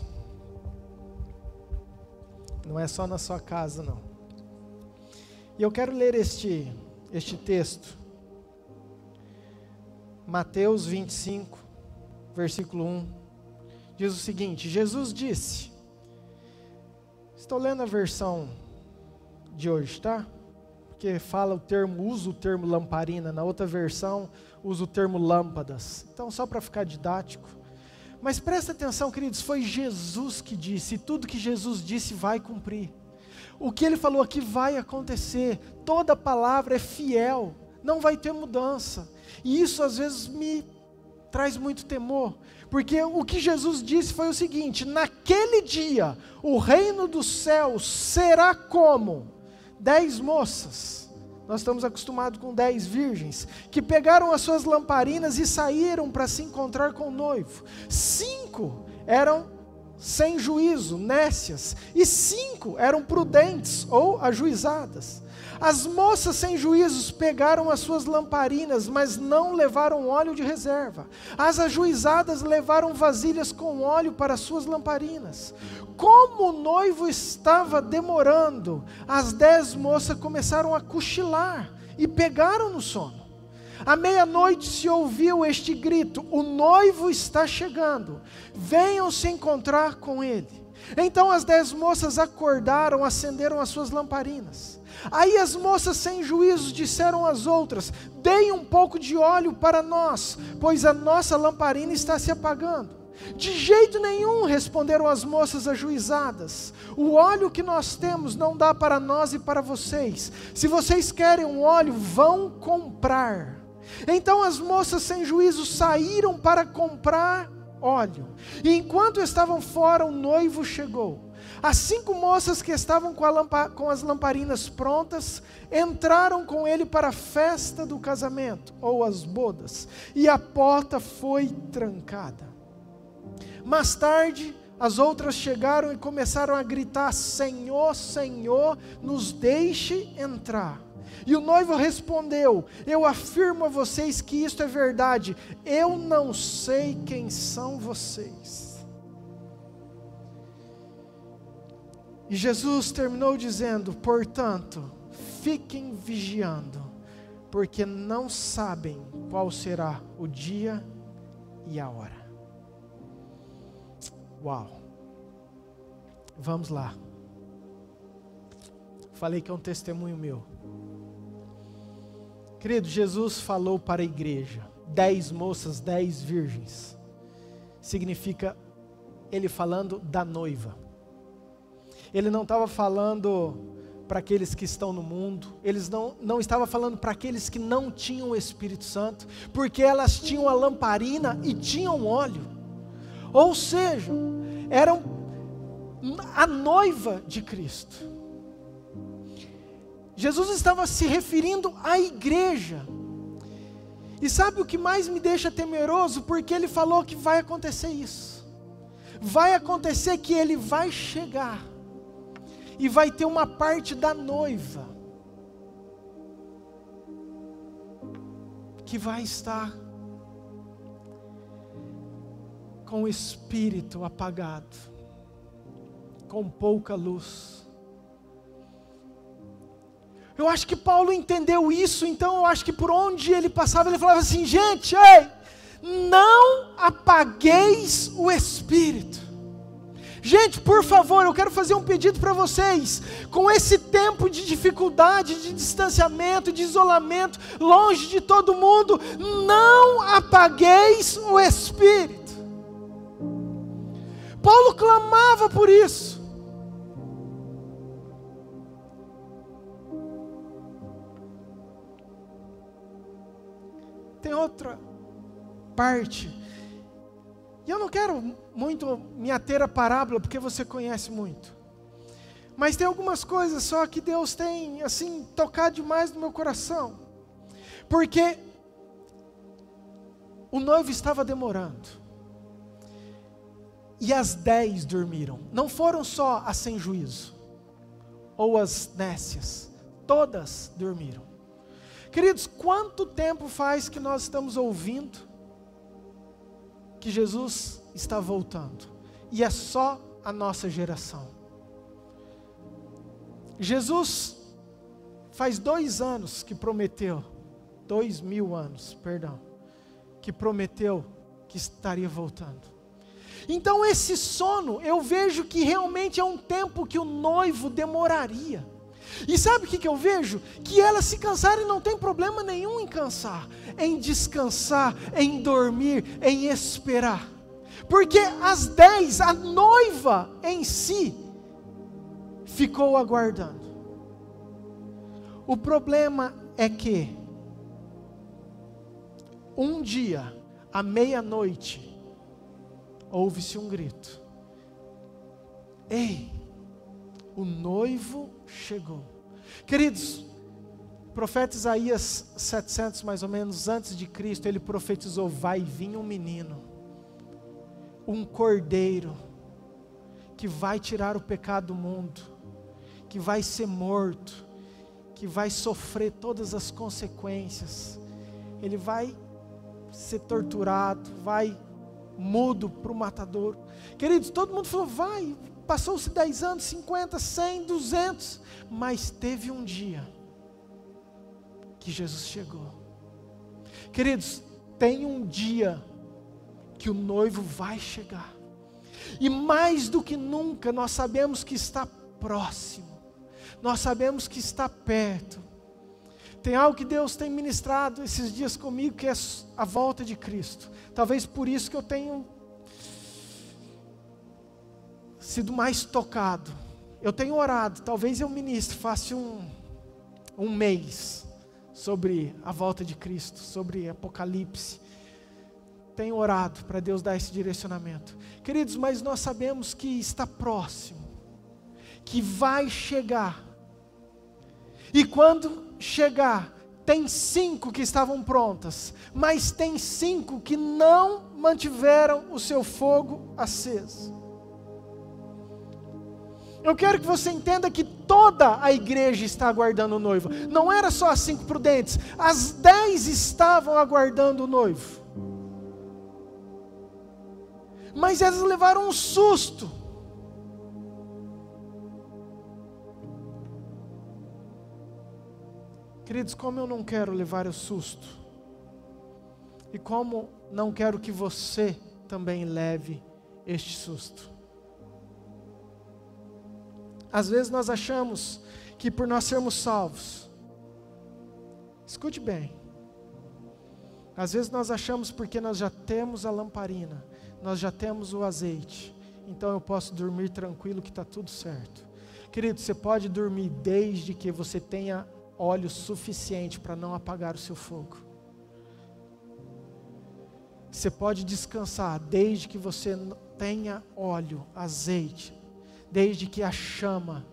Não é só na sua casa, não. E eu quero ler este texto. Mateus 25, versículo 1. Diz o seguinte: Jesus disse, estou lendo a versão de hoje, tá? Porque usa o termo lamparina, na outra versão usa o termo lâmpadas. Então, só para ficar didático. Mas presta atenção, queridos, foi Jesus que disse, e tudo que Jesus disse vai cumprir. O que Ele falou aqui vai acontecer, toda palavra é fiel, não vai ter mudança. E isso às vezes me traz muito temor, porque o que Jesus disse foi o seguinte: naquele dia, o reino dos céus será como 10 moças. Nós estamos acostumados com 10 virgens, que pegaram as suas lamparinas e saíram para se encontrar com o noivo. 5 eram sem juízo, nécias, e 5 eram prudentes ou ajuizadas. As moças sem juízos pegaram as suas lamparinas, mas não levaram óleo de reserva. As ajuizadas levaram vasilhas com óleo para as suas lamparinas. Como o noivo estava demorando, as 10 moças começaram a cochilar e pegaram no sono. À meia-noite se ouviu este grito: o noivo está chegando, venham se encontrar com ele. Então as 10 moças acordaram, acenderam as suas lamparinas. Aí as moças sem juízo disseram às outras: deem um pouco de óleo para nós, pois a nossa lamparina está se apagando. De jeito nenhum, responderam as moças ajuizadas. O óleo que nós temos não dá para nós e para vocês. Se vocês querem um óleo, vão comprar. Então as moças sem juízo saíram para comprar óleo. E enquanto estavam fora, o noivo chegou. As 5 moças que estavam com as lamparinas prontas, entraram com ele para a festa do casamento, ou as bodas, e a porta foi trancada. Mais tarde, as outras chegaram e começaram a gritar: Senhor, Senhor, nos deixe entrar. E o noivo respondeu: eu afirmo a vocês que isto é verdade, eu não sei quem são vocês. E Jesus terminou dizendo: portanto, fiquem vigiando, porque não sabem qual será o dia e a hora. Uau! Vamos lá. Falei que é um testemunho meu. Querido, Jesus falou para a igreja, 10 moças, 10 virgens. Significa Ele falando da noiva. Ele não estava falando para aqueles que estão no mundo. Ele não estava falando para aqueles que não tinham o Espírito Santo, porque elas tinham a lamparina e tinham óleo. Ou seja, eram a noiva de Cristo. Jesus estava se referindo à igreja. E sabe o que mais me deixa temeroso? Porque ele falou que vai acontecer isso. Vai acontecer que ele vai chegar e vai ter uma parte da noiva que vai estar com o espírito apagado, com pouca luz. Eu acho que Paulo entendeu isso, então eu acho que por onde ele passava, ele falava assim: gente, ei, não apagueis o espírito. Gente, por favor, eu quero fazer um pedido para vocês. Com esse tempo de dificuldade, de distanciamento, de isolamento, longe de todo mundo, não apagueis o espírito. Paulo clamava por isso. Tem outra parte, e eu não quero muito me ater à parábola, porque você conhece muito, mas tem algumas coisas só que Deus tem, assim, tocado demais no meu coração, porque o noivo estava demorando, e as 10 dormiram. Não foram só as sem juízo, ou as nécias, todas dormiram. Queridos, quanto tempo faz que nós estamos ouvindo que Jesus está voltando? E é só a nossa geração. Jesus faz 2 anos que prometeu, 2000 anos, perdão, que prometeu que estaria voltando. Então esse sono, eu vejo que realmente é um tempo que o noivo demoraria. E sabe o que eu vejo? Que elas se cansarem, não tem problema nenhum em cansar, em descansar, em dormir, em esperar. Porque às 10, a noiva em si ficou aguardando. O problema é que um dia, à meia-noite, ouve-se um grito: ei, o noivo chegou. Queridos, o profeta Isaías 700 mais ou menos antes de Cristo, ele profetizou: vai vir um menino, um cordeiro, que vai tirar o pecado do mundo, que vai ser morto, que vai sofrer todas as consequências, ele vai ser torturado, vai mudo para o matadouro. Queridos, todo mundo falou: vai. Passou-se 10 anos, 50, 100, 200, mas teve um dia que Jesus chegou. Queridos, tem um dia que o noivo vai chegar, e mais do que nunca nós sabemos que está próximo, nós sabemos que está perto. Tem algo que Deus tem ministrado esses dias comigo, que é a volta de Cristo. Talvez por isso que eu tenho sido mais tocado. Eu tenho orado, talvez eu ministre, faça um mês sobre a volta de Cristo, sobre Apocalipse. Tenho orado para Deus dar esse direcionamento. Queridos, mas nós sabemos que está próximo, que vai chegar. E quando chegar, tem 5 que estavam prontas, mas tem 5 que não mantiveram o seu fogo aceso. Eu quero que você entenda que toda a igreja está aguardando o noivo. Não era só as 5 prudentes, as 10 estavam aguardando o noivo. Mas elas levaram um susto. Queridos, como eu não quero levar o susto, e como não quero que você também leve este susto. Às vezes nós achamos que por nós sermos salvos, escute bem, às vezes nós achamos porque nós já temos a lamparina, nós já temos o azeite, então eu posso dormir tranquilo que está tudo certo. Querido, você pode dormir desde que você tenha óleo suficiente para não apagar o seu fogo. Você pode descansar desde que você tenha óleo, azeite, desde que a chama,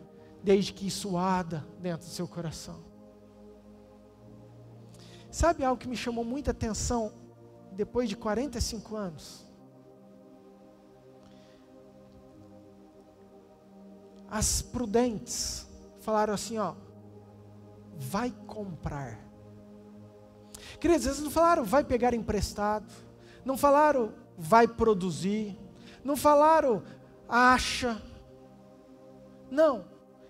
desde que isso arda dentro do seu coração. Sabe algo que me chamou muita atenção depois de 45 anos? As prudentes falaram assim, ó, vai comprar. Queridos, eles não falaram vai pegar emprestado, não falaram vai produzir, não falaram acha. Não,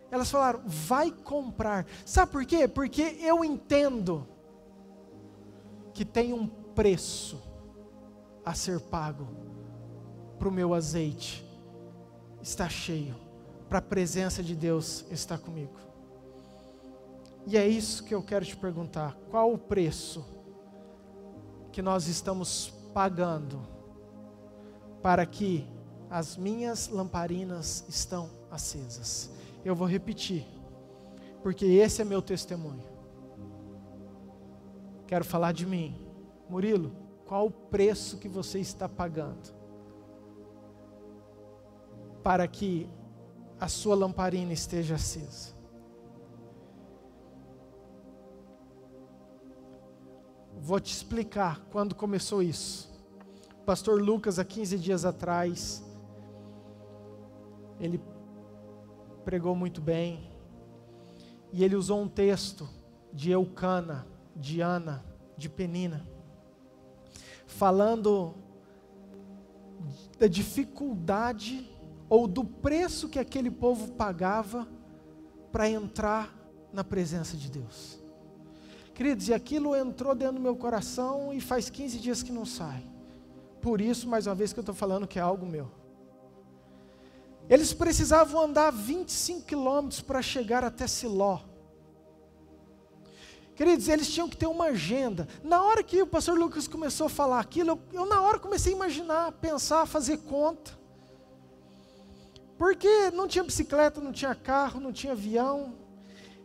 elas falaram vai comprar. Sabe por quê? Porque eu entendo que tem um preço a ser pago para o meu azeite estar cheio, para a presença de Deus estar comigo. E é isso que eu quero te perguntar: qual o preço que nós estamos pagando para que as minhas lamparinas estão acesas? Eu vou repetir, porque esse é meu testemunho. Quero falar de mim. Murilo, qual o preço que você está pagando para que a sua lamparina esteja acesa? Vou te explicar quando começou isso. O pastor Lucas, há 15 dias atrás, ele pregou muito bem, e ele usou um texto de Eucana, de Ana, de Penina, falando da dificuldade ou do preço que aquele povo pagava para entrar na presença de Deus. Queridos, e aquilo entrou dentro do meu coração e faz 15 dias que não sai. Por isso, mais uma vez que eu estou falando que é algo meu. Eles precisavam andar 25 quilômetros para chegar até Siló. Queridos, eles tinham que ter uma agenda. Na hora que o pastor Lucas começou a falar aquilo, eu na hora comecei a imaginar, pensar, fazer conta. Porque não tinha bicicleta, não tinha carro, não tinha avião.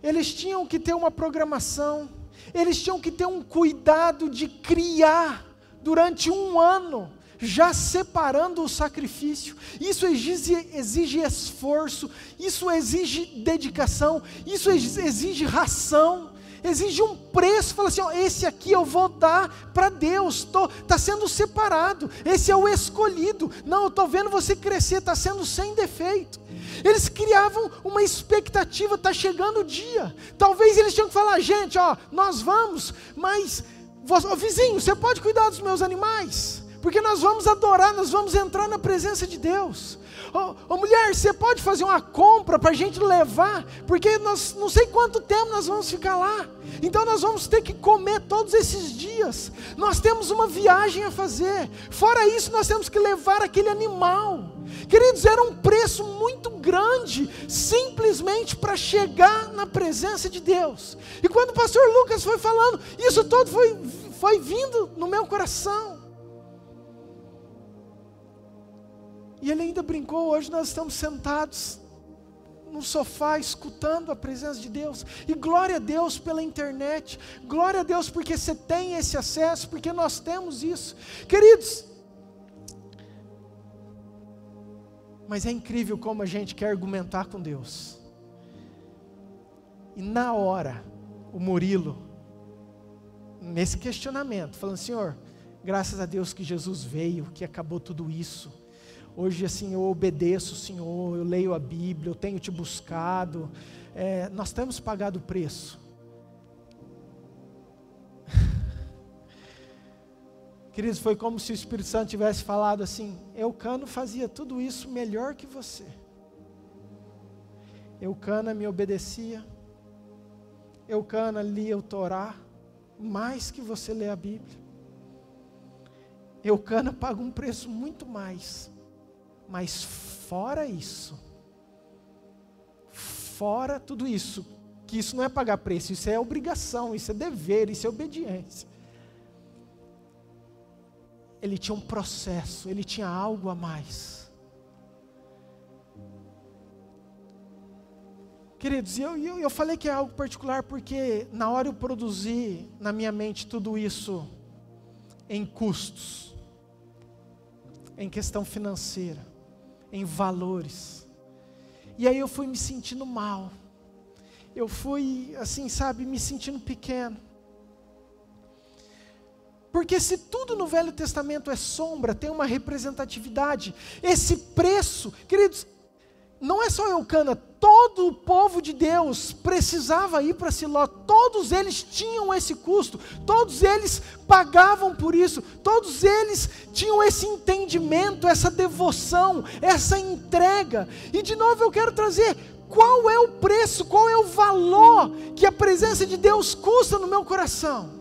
Eles tinham que ter uma programação. Eles tinham que ter um cuidado de criar durante um ano, já separando o sacrifício. Isso exige esforço, isso exige dedicação, isso exige ração, exige um preço. Fala assim, ó, esse aqui eu vou dar para Deus, está sendo separado, esse é o escolhido. Não, eu estou vendo você crescer, está sendo sem defeito. Eles criavam uma expectativa, está chegando o dia. Talvez eles tinham que falar, gente, ó, nós vamos, mas vizinho, você pode cuidar dos meus animais? Porque nós vamos adorar, nós vamos entrar na presença de Deus. Mulher, você pode fazer uma compra para a gente levar? Porque nós não sei quanto tempo nós vamos ficar lá. Então nós vamos ter que comer todos esses dias. Nós temos uma viagem a fazer. Fora isso, nós temos que levar aquele animal. Queridos, era um preço muito grande, simplesmente para chegar na presença de Deus. E quando o pastor Lucas foi falando, isso todo foi vindo no meu coração. E ele ainda brincou, hoje nós estamos sentados no sofá, escutando a presença de Deus. E glória a Deus pela internet, glória a Deus porque você tem esse acesso, porque nós temos isso. Queridos, mas é incrível como a gente quer argumentar com Deus. E na hora, o Murilo, nesse questionamento, falando, Senhor, graças a Deus que Jesus veio, que acabou tudo isso. Hoje assim eu obedeço o Senhor, eu leio a Bíblia, eu tenho te buscado, nós temos pagado o preço. Queridos, foi como se o Espírito Santo tivesse falado assim, Eucana fazia tudo isso melhor que você. Eucana me obedecia, Eucana lia o Torá, mais que você lê a Bíblia. Eucana paga um preço muito mais. Mas fora isso, fora tudo isso, que isso não é pagar preço, isso é obrigação, isso é dever, isso é obediência. Ele tinha um processo, ele tinha algo a mais. Queridos, eu falei que é algo particular porque na hora eu produzi na minha mente tudo isso em custos, em questão financeira, em valores. E aí eu fui me sentindo mal. Eu fui, assim, sabe, me sentindo pequeno. Porque se tudo no Velho Testamento é sombra, tem uma representatividade, esse preço, queridos, não é só Eucana, todo o povo de Deus precisava ir para Siló, todos eles tinham esse custo, todos eles pagavam por isso, todos eles tinham esse entendimento, essa devoção, essa entrega. E de novo eu quero trazer, qual é o preço, qual é o valor que a presença de Deus custa no meu coração?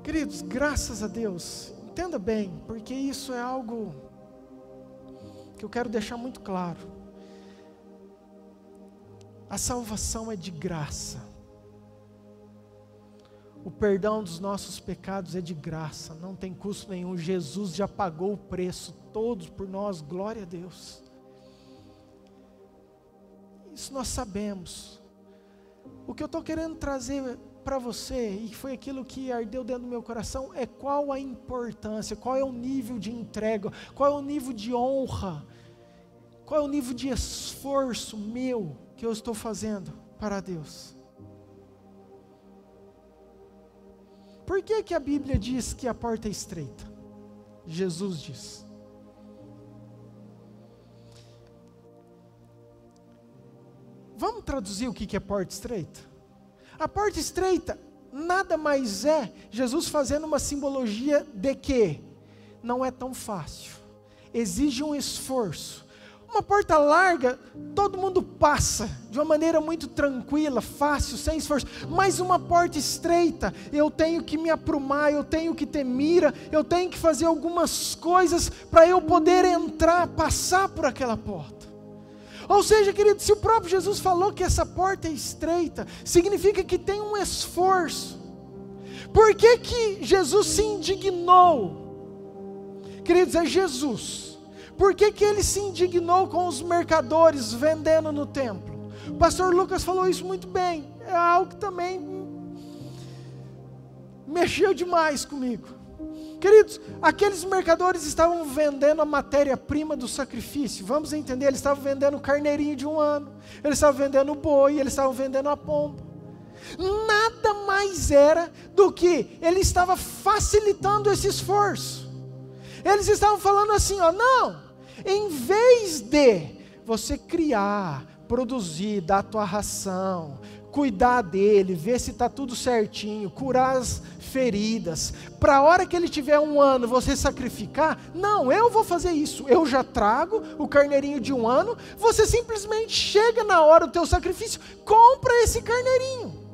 Queridos, graças a Deus, entenda bem, porque isso é algo que eu quero deixar muito claro. A salvação é de graça. O perdão dos nossos pecados é de graça, não tem custo nenhum. Jesus já pagou o preço todo por nós, glória a Deus. Isso nós sabemos. O que eu estou querendo trazer para você, e foi aquilo que ardeu dentro do meu coração, é qual a importância, qual é o nível de entrega, qual é o nível de honra, qual é o nível de esforço meu que eu estou fazendo para Deus. Por que que a Bíblia diz que a porta é estreita? Jesus diz. Vamos traduzir o que é porta estreita? A porta estreita nada mais é Jesus fazendo uma simbologia de que não é tão fácil, exige um esforço. Uma porta larga, todo mundo passa de uma maneira muito tranquila, fácil, sem esforço. Mas uma porta estreita, eu tenho que me aprumar, eu tenho que ter mira, eu tenho que fazer algumas coisas para eu poder entrar, passar por aquela porta. Ou seja, querido, se o próprio Jesus falou que essa porta é estreita, significa que tem um esforço. Por que que Jesus se indignou? Queridos, é Jesus. Por que que ele se indignou com os mercadores vendendo no templo? O pastor Lucas falou isso muito bem. É algo que também mexeu demais comigo. Queridos, aqueles mercadores estavam vendendo a matéria-prima do sacrifício. Vamos entender, eles estavam vendendo o carneirinho de 1 ano, eles estavam vendendo o boi, eles estavam vendendo a pomba. Nada mais era do que ele estava facilitando esse esforço. Eles estavam falando assim, ó, não, em vez de você criar, produzir, dar a tua ração, cuidar dele, ver se está tudo certinho, curar as feridas, para a hora que ele tiver 1 ano você sacrificar, não, eu vou fazer isso, eu já trago o carneirinho de 1 ano, você simplesmente chega na hora do teu sacrifício, compra esse carneirinho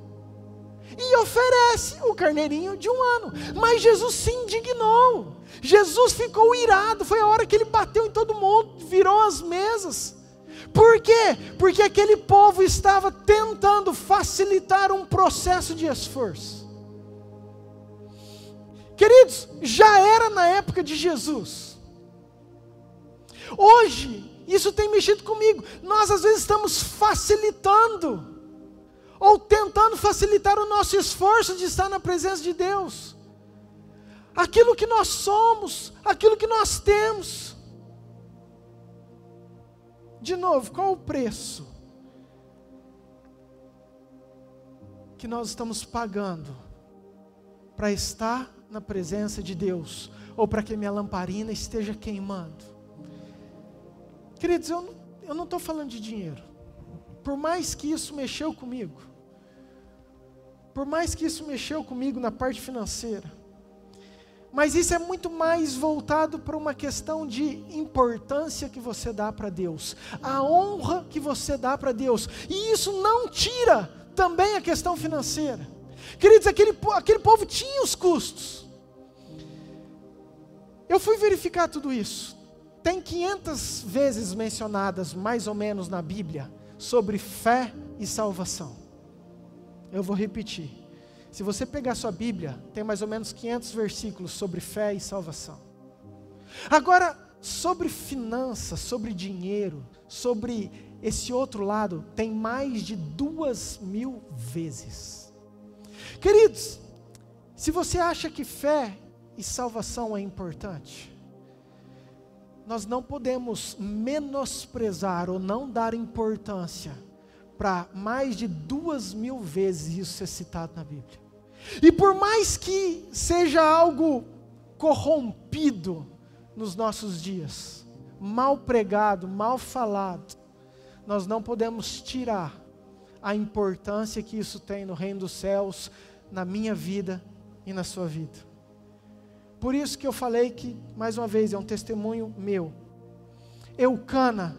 e oferece o carneirinho de 1 ano. Mas Jesus se indignou, Jesus ficou irado, foi a hora que ele bateu em todo mundo, virou as mesas. Por quê? Porque aquele povo estava tentando facilitar um processo de esforço. Queridos, já era na época de Jesus. Hoje, isso tem mexido comigo. Nós às vezes estamos facilitando, ou tentando facilitar o nosso esforço de estar na presença de Deus. Aquilo que nós somos, aquilo que nós temos. De novo, qual o preço que nós estamos pagando para estar na presença de Deus, ou para que minha lamparina esteja queimando? Queridos, eu não estou falando de dinheiro, por mais que isso mexeu comigo, na parte financeira, mas isso é muito mais voltado para uma questão de importância que você dá para Deus, a honra que você dá para Deus, e isso não tira também a questão financeira. Queridos, aquele povo tinha os custos. Eu fui verificar tudo isso. Tem 500 vezes mencionadas, mais ou menos, na Bíblia, sobre fé e salvação. Eu vou repetir. Se você pegar sua Bíblia, tem mais ou menos 500 versículos sobre fé e salvação. Agora, sobre finanças, sobre dinheiro, sobre esse outro lado, tem mais de 2.000 vezes. Queridos, se você acha que fé e salvação é importante, nós não podemos menosprezar ou não dar importância para mais de 2.000 vezes isso ser citado na Bíblia. E por mais que seja algo corrompido nos nossos dias, mal pregado, mal falado, nós não podemos tirar a importância que isso tem no reino dos céus, na minha vida e na sua vida. Por isso que eu falei que, mais uma vez, é um testemunho meu. Eucana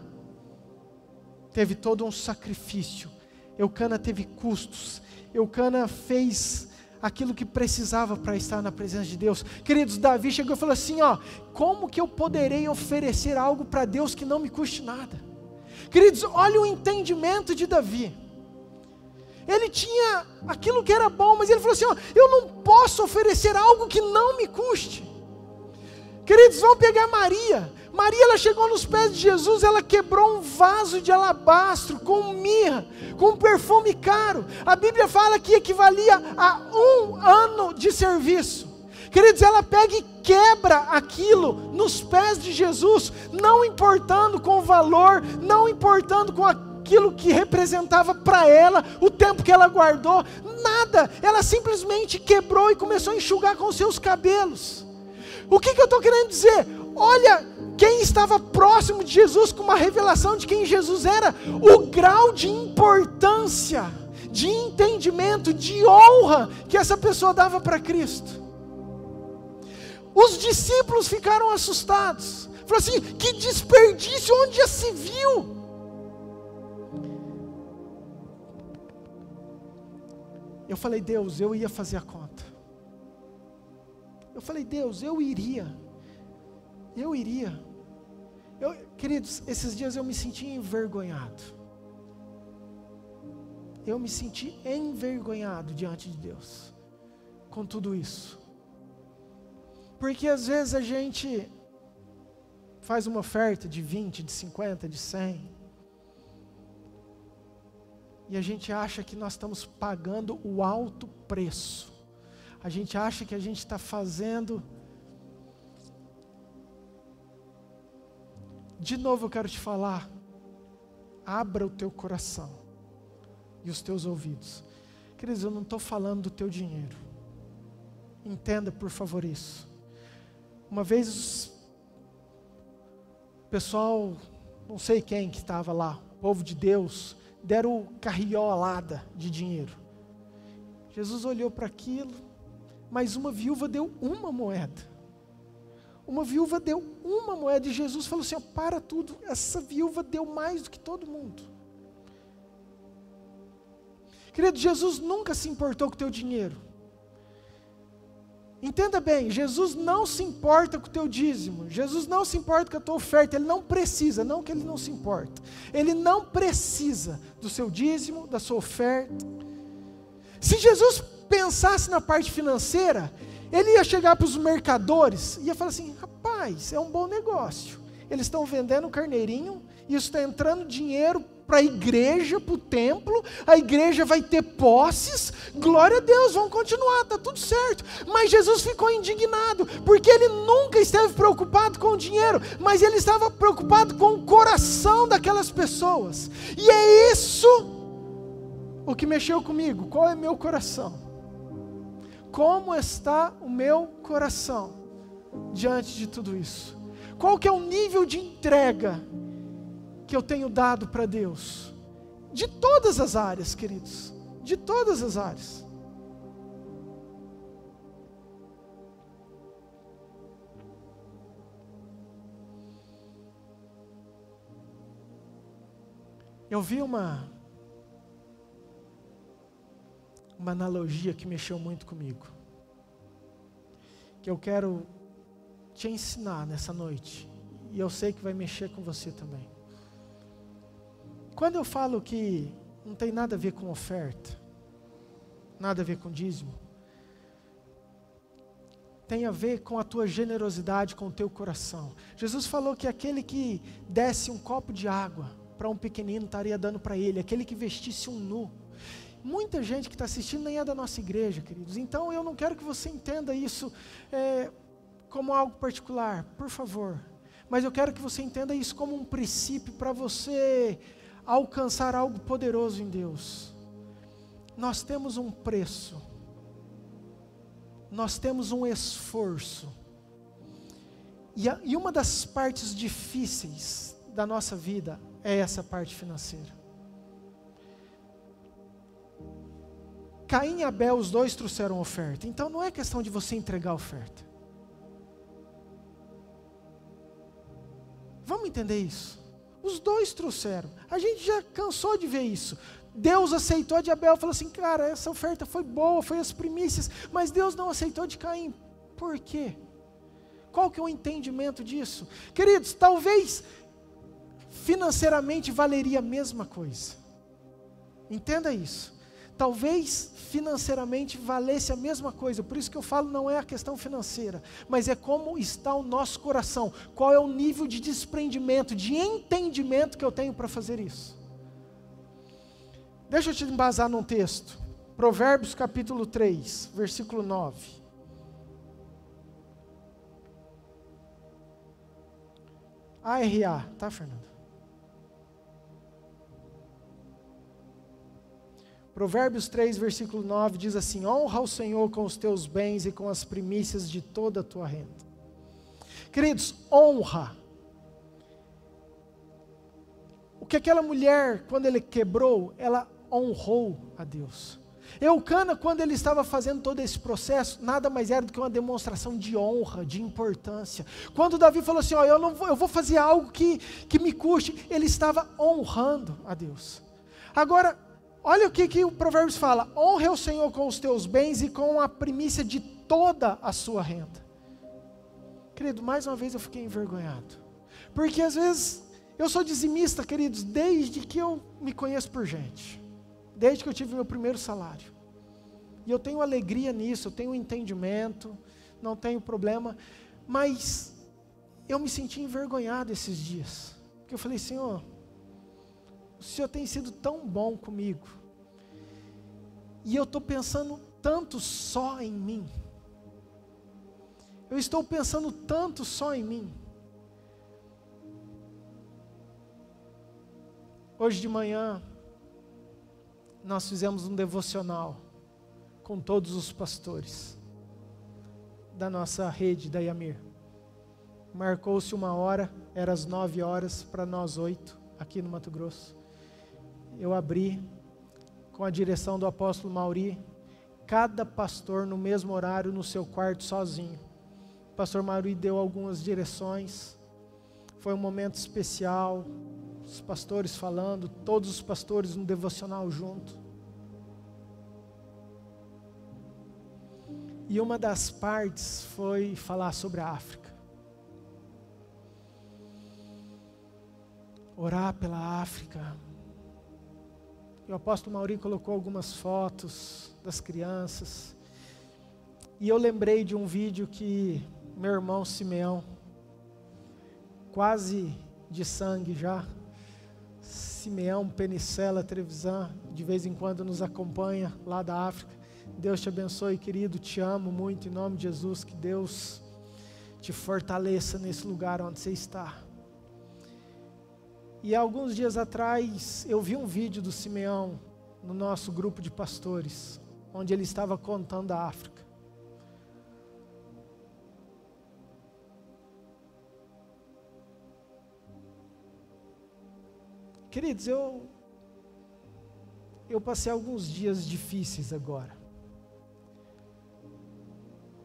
teve todo um sacrifício, Eucana teve custos, Eucana fez aquilo que precisava para estar na presença de Deus. Queridos, Davi chegou e falou assim, como que eu poderei oferecer algo para Deus que não me custe nada? Queridos, olha o entendimento de Davi. Ele tinha aquilo que era bom, mas ele falou assim, eu não posso oferecer algo que não me custe. Queridos, vamos pegar Maria. Maria, ela chegou nos pés de Jesus, ela quebrou um vaso de alabastro com mirra, com perfume caro. A Bíblia fala que equivalia a 1 ano de serviço. Queridos, ela pega e quebra aquilo nos pés de Jesus, não importando com o valor, não importando com aquilo que representava para ela, o tempo que ela guardou, nada. Ela simplesmente quebrou e começou a enxugar com os seus cabelos. O que eu estou querendo dizer? Olha quem estava próximo de Jesus, com uma revelação de quem Jesus era, o grau de importância, de entendimento, de honra que essa pessoa dava para Cristo. Os discípulos ficaram assustados, falaram assim, que desperdício, onde já se viu? Eu falei, Deus, eu ia fazer a conta. Eu falei, Deus, eu iria. Queridos, esses dias eu me senti envergonhado. Eu me senti envergonhado diante de Deus, com tudo isso. Porque às vezes a gente faz uma oferta de 20, de 50, de 100. E a gente acha que nós estamos pagando o alto preço. A gente acha que a gente está fazendo. De novo eu quero te falar, abra o teu coração e os teus ouvidos. Queridos, eu não estou falando do teu dinheiro. Entenda por favor isso. Uma vez o pessoal, não sei quem que estava lá, o povo de Deus, deram carriolada de dinheiro. Jesus olhou para aquilo, mas uma viúva deu uma moeda. Uma viúva deu uma moeda e Jesus falou assim, para tudo, essa viúva deu mais do que todo mundo. Querido, Jesus nunca se importou com o teu dinheiro. Entenda bem, Jesus não se importa com o teu dízimo, Jesus não se importa com a tua oferta, Ele não precisa, não que Ele não se importa, Ele não precisa do seu dízimo, da sua oferta. Se Jesus pensasse na parte financeira, Ele ia chegar para os mercadores e ia falar assim, rapaz, é um bom negócio, eles estão vendendo carneirinho, e isso está entrando dinheiro para a igreja, para o templo, a igreja vai ter posses, glória a Deus, vamos continuar, está tudo certo. Mas Jesus ficou indignado, porque Ele nunca esteve preocupado com o dinheiro, mas Ele estava preocupado com o coração daquelas pessoas, e é isso o que mexeu comigo. Qual é meu coração? Como está o meu coração diante de tudo isso? Qual que é o nível de entrega que eu tenho dado para Deus? De todas as áreas, queridos, de todas as áreas. Eu vi uma analogia que mexeu muito comigo, que eu quero te ensinar nessa noite, e eu sei que vai mexer com você também. Quando eu falo que não tem nada a ver com oferta, nada a ver com dízimo, tem a ver com a tua generosidade, com o teu coração. Jesus falou que aquele que desse um copo de água para um pequenino estaria dando para ele, aquele que vestisse um nu. Muita gente que está assistindo nem é da nossa igreja, queridos, então eu não quero que você entenda isso como algo particular, por favor. Mas eu quero que você entenda isso como um princípio para você alcançar algo poderoso em Deus. Nós temos um preço, nós temos um esforço, e uma das partes difíceis da nossa vida é essa parte financeira. Caim e Abel, os dois trouxeram oferta, então não é questão de você entregar a oferta. Vamos entender isso? Os dois trouxeram. A gente já cansou de ver isso. Deus aceitou de Abel, falou assim, cara, essa oferta foi boa, foi as primícias, mas Deus não aceitou de Caim. Por quê? Qual que é o entendimento disso? Queridos, talvez financeiramente valeria a mesma coisa. Entenda isso. Talvez financeiramente valesse a mesma coisa, por isso que eu falo, não é a questão financeira, mas é como está o nosso coração, qual é o nível de desprendimento, de entendimento que eu tenho para fazer isso. Deixa eu te embasar num texto, Provérbios capítulo 3, versículo 9. ARA, tá, Fernando? Provérbios 3, versículo 9 diz assim: honra o Senhor com os teus bens e com as primícias de toda a tua renda. Queridos, honra. O que aquela mulher, quando ele quebrou, ela honrou a Deus. Eucana, quando ele estava fazendo todo esse processo, nada mais era do que uma demonstração de honra, de importância. Quando Davi falou assim, ó, eu vou fazer algo que me custe, ele estava honrando a Deus. Agora, olha o que o Provérbios fala: honre o Senhor com os teus bens e com a primícia de toda a sua renda. Querido, mais uma vez eu fiquei envergonhado, porque às vezes eu sou dizimista, queridos, desde que eu me conheço por gente, desde que eu tive meu primeiro salário, e eu tenho alegria nisso, eu tenho entendimento, não tenho problema, mas eu me senti envergonhado esses dias, porque eu falei, Senhor, o Senhor tem sido tão bom comigo, e eu estou pensando tanto só em mim, eu estou pensando tanto só em mim. Hoje de manhã, nós fizemos um devocional com todos os pastores da nossa rede da Yamir. Marcou-se 1 hora, era às 9 horas para nós 8, aqui no Mato Grosso. Eu abri com a direção do apóstolo Mauri, cada pastor no mesmo horário no seu quarto sozinho. O pastor Mauri deu algumas direções, foi um momento especial, os pastores falando, todos os pastores no devocional junto. E uma das partes foi falar sobre a África. Orar pela África. E o apóstolo Mauri colocou algumas fotos das crianças. E eu lembrei de um vídeo que meu irmão Simeão, quase de sangue já, Simeão Penicela Trevisan, de vez em quando nos acompanha lá da África. Deus te abençoe, querido, te amo muito em nome de Jesus, que Deus te fortaleça nesse lugar onde você está. E há alguns dias atrás eu vi um vídeo do Simeão no nosso grupo de pastores, onde ele estava contando a África. Queridos, eu passei alguns dias difíceis agora,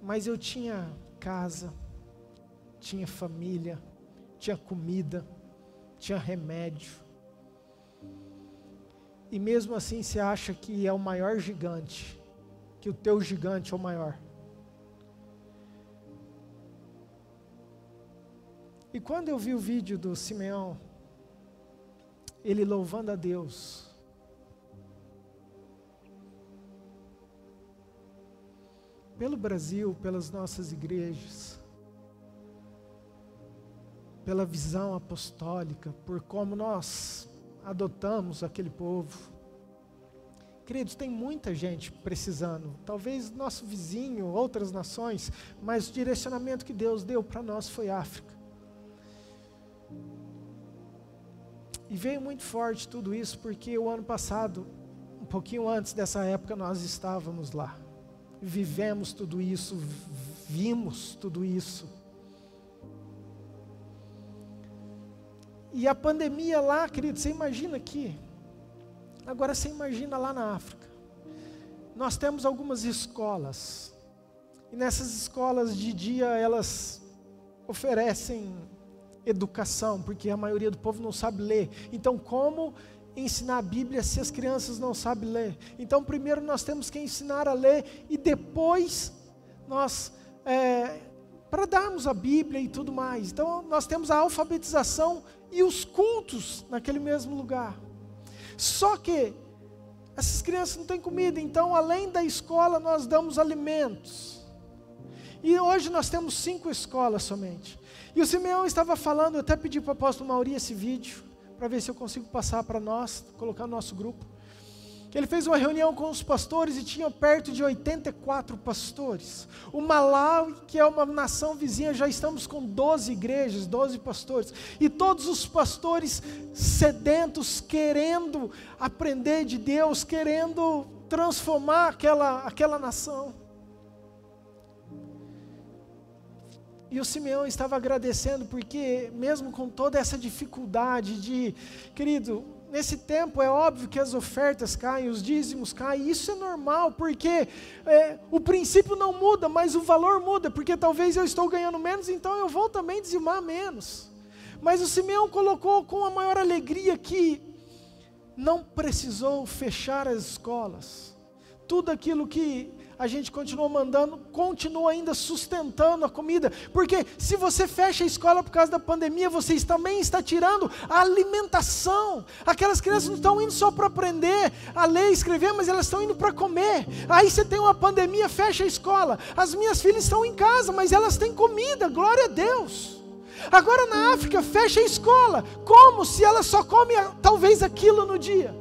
mas eu tinha casa, tinha família, tinha comida, tinha remédio, e mesmo assim você acha que é o maior gigante, que o teu gigante é o maior. E quando eu vi o vídeo do Simeão, ele louvando a Deus, pelo Brasil, pelas nossas igrejas, pela visão apostólica, por como nós adotamos aquele povo. Queridos, tem muita gente precisando, talvez nosso vizinho, outras nações, mas o direcionamento que Deus deu para nós foi África. E veio muito forte tudo isso, porque o ano passado, um pouquinho antes dessa época, nós estávamos lá. Vivemos tudo isso, vimos tudo isso. E a pandemia lá, querido, você imagina aqui. Agora você imagina lá na África. Nós temos algumas escolas. E nessas escolas de dia elas oferecem educação, porque a maioria do povo não sabe ler. Então como ensinar a Bíblia se as crianças não sabem ler? Então primeiro nós temos que ensinar a ler e depois nós, para darmos a Bíblia e tudo mais. Então nós temos a alfabetização e os cultos naquele mesmo lugar. Só que essas crianças não têm comida, então além da escola nós damos alimentos. E hoje nós temos 5 escolas somente. E o Simeão estava falando, eu até pedi para o apóstolo Mauri esse vídeo, para ver se eu consigo passar para nós, colocar no nosso grupo. Que ele fez uma reunião com os pastores e tinha perto de 84 pastores. O Malawi, que é uma nação vizinha, já estamos com 12 igrejas, 12 pastores. E todos os pastores sedentos, querendo aprender de Deus, querendo transformar aquela nação. E o Simeão estava agradecendo, porque mesmo com toda essa dificuldade querido, nesse tempo é óbvio que as ofertas caem, os dízimos caem, isso é normal, porque o princípio não muda, mas o valor muda, porque talvez eu estou ganhando menos, então eu vou também dizimar menos. Mas o Simeão colocou com a maior alegria que não precisou fechar as escolas, tudo aquilo que a gente continua mandando, continua ainda sustentando a comida, porque se você fecha a escola por causa da pandemia, você também está tirando a alimentação. Aquelas crianças não estão indo só para aprender a ler e escrever, mas elas estão indo para comer. Aí você tem uma pandemia, fecha a escola. As minhas filhas estão em casa, mas elas têm comida, glória a Deus. Agora na África, fecha a escola. Como se ela só come talvez aquilo no dia?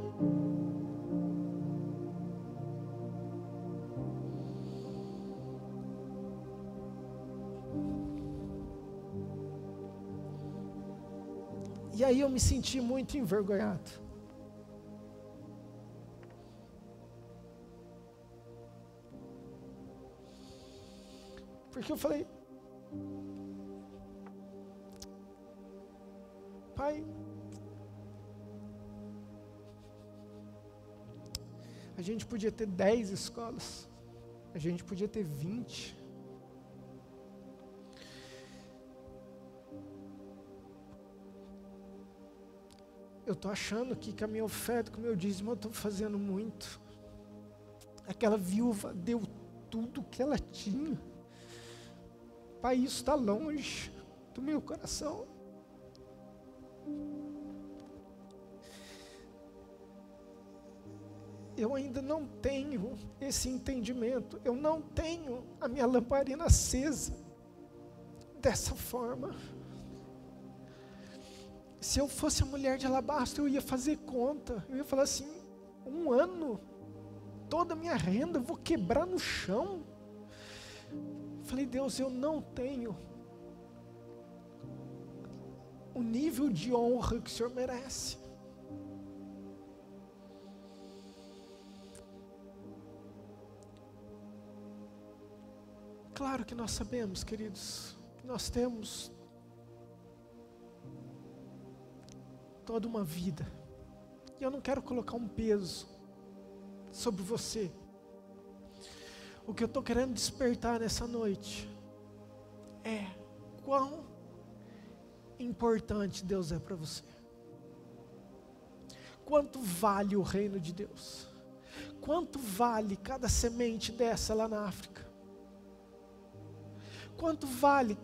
E aí eu me senti muito envergonhado. Porque eu falei, Pai, a gente podia ter 10 escolas, a gente podia ter 20. Eu estou achando que com a minha oferta, com o meu dízimo, eu estou fazendo muito. Aquela viúva deu tudo que ela tinha. Pai, isso está longe do meu coração. Eu ainda não tenho esse entendimento. Eu não tenho a minha lamparina acesa dessa forma. Se eu fosse a mulher de alabastro, eu ia fazer conta. Eu ia falar assim, 1 ano, toda a minha renda, eu vou quebrar no chão. Falei, Deus, eu não tenho o nível de honra que o Senhor merece. Claro que nós sabemos, queridos, que nós temos toda uma vida, e eu não quero colocar um peso sobre você. O que eu estou querendo despertar nessa noite é quão importante Deus é para você, quanto vale o reino de Deus, quanto vale cada semente dessa lá na África, quanto vale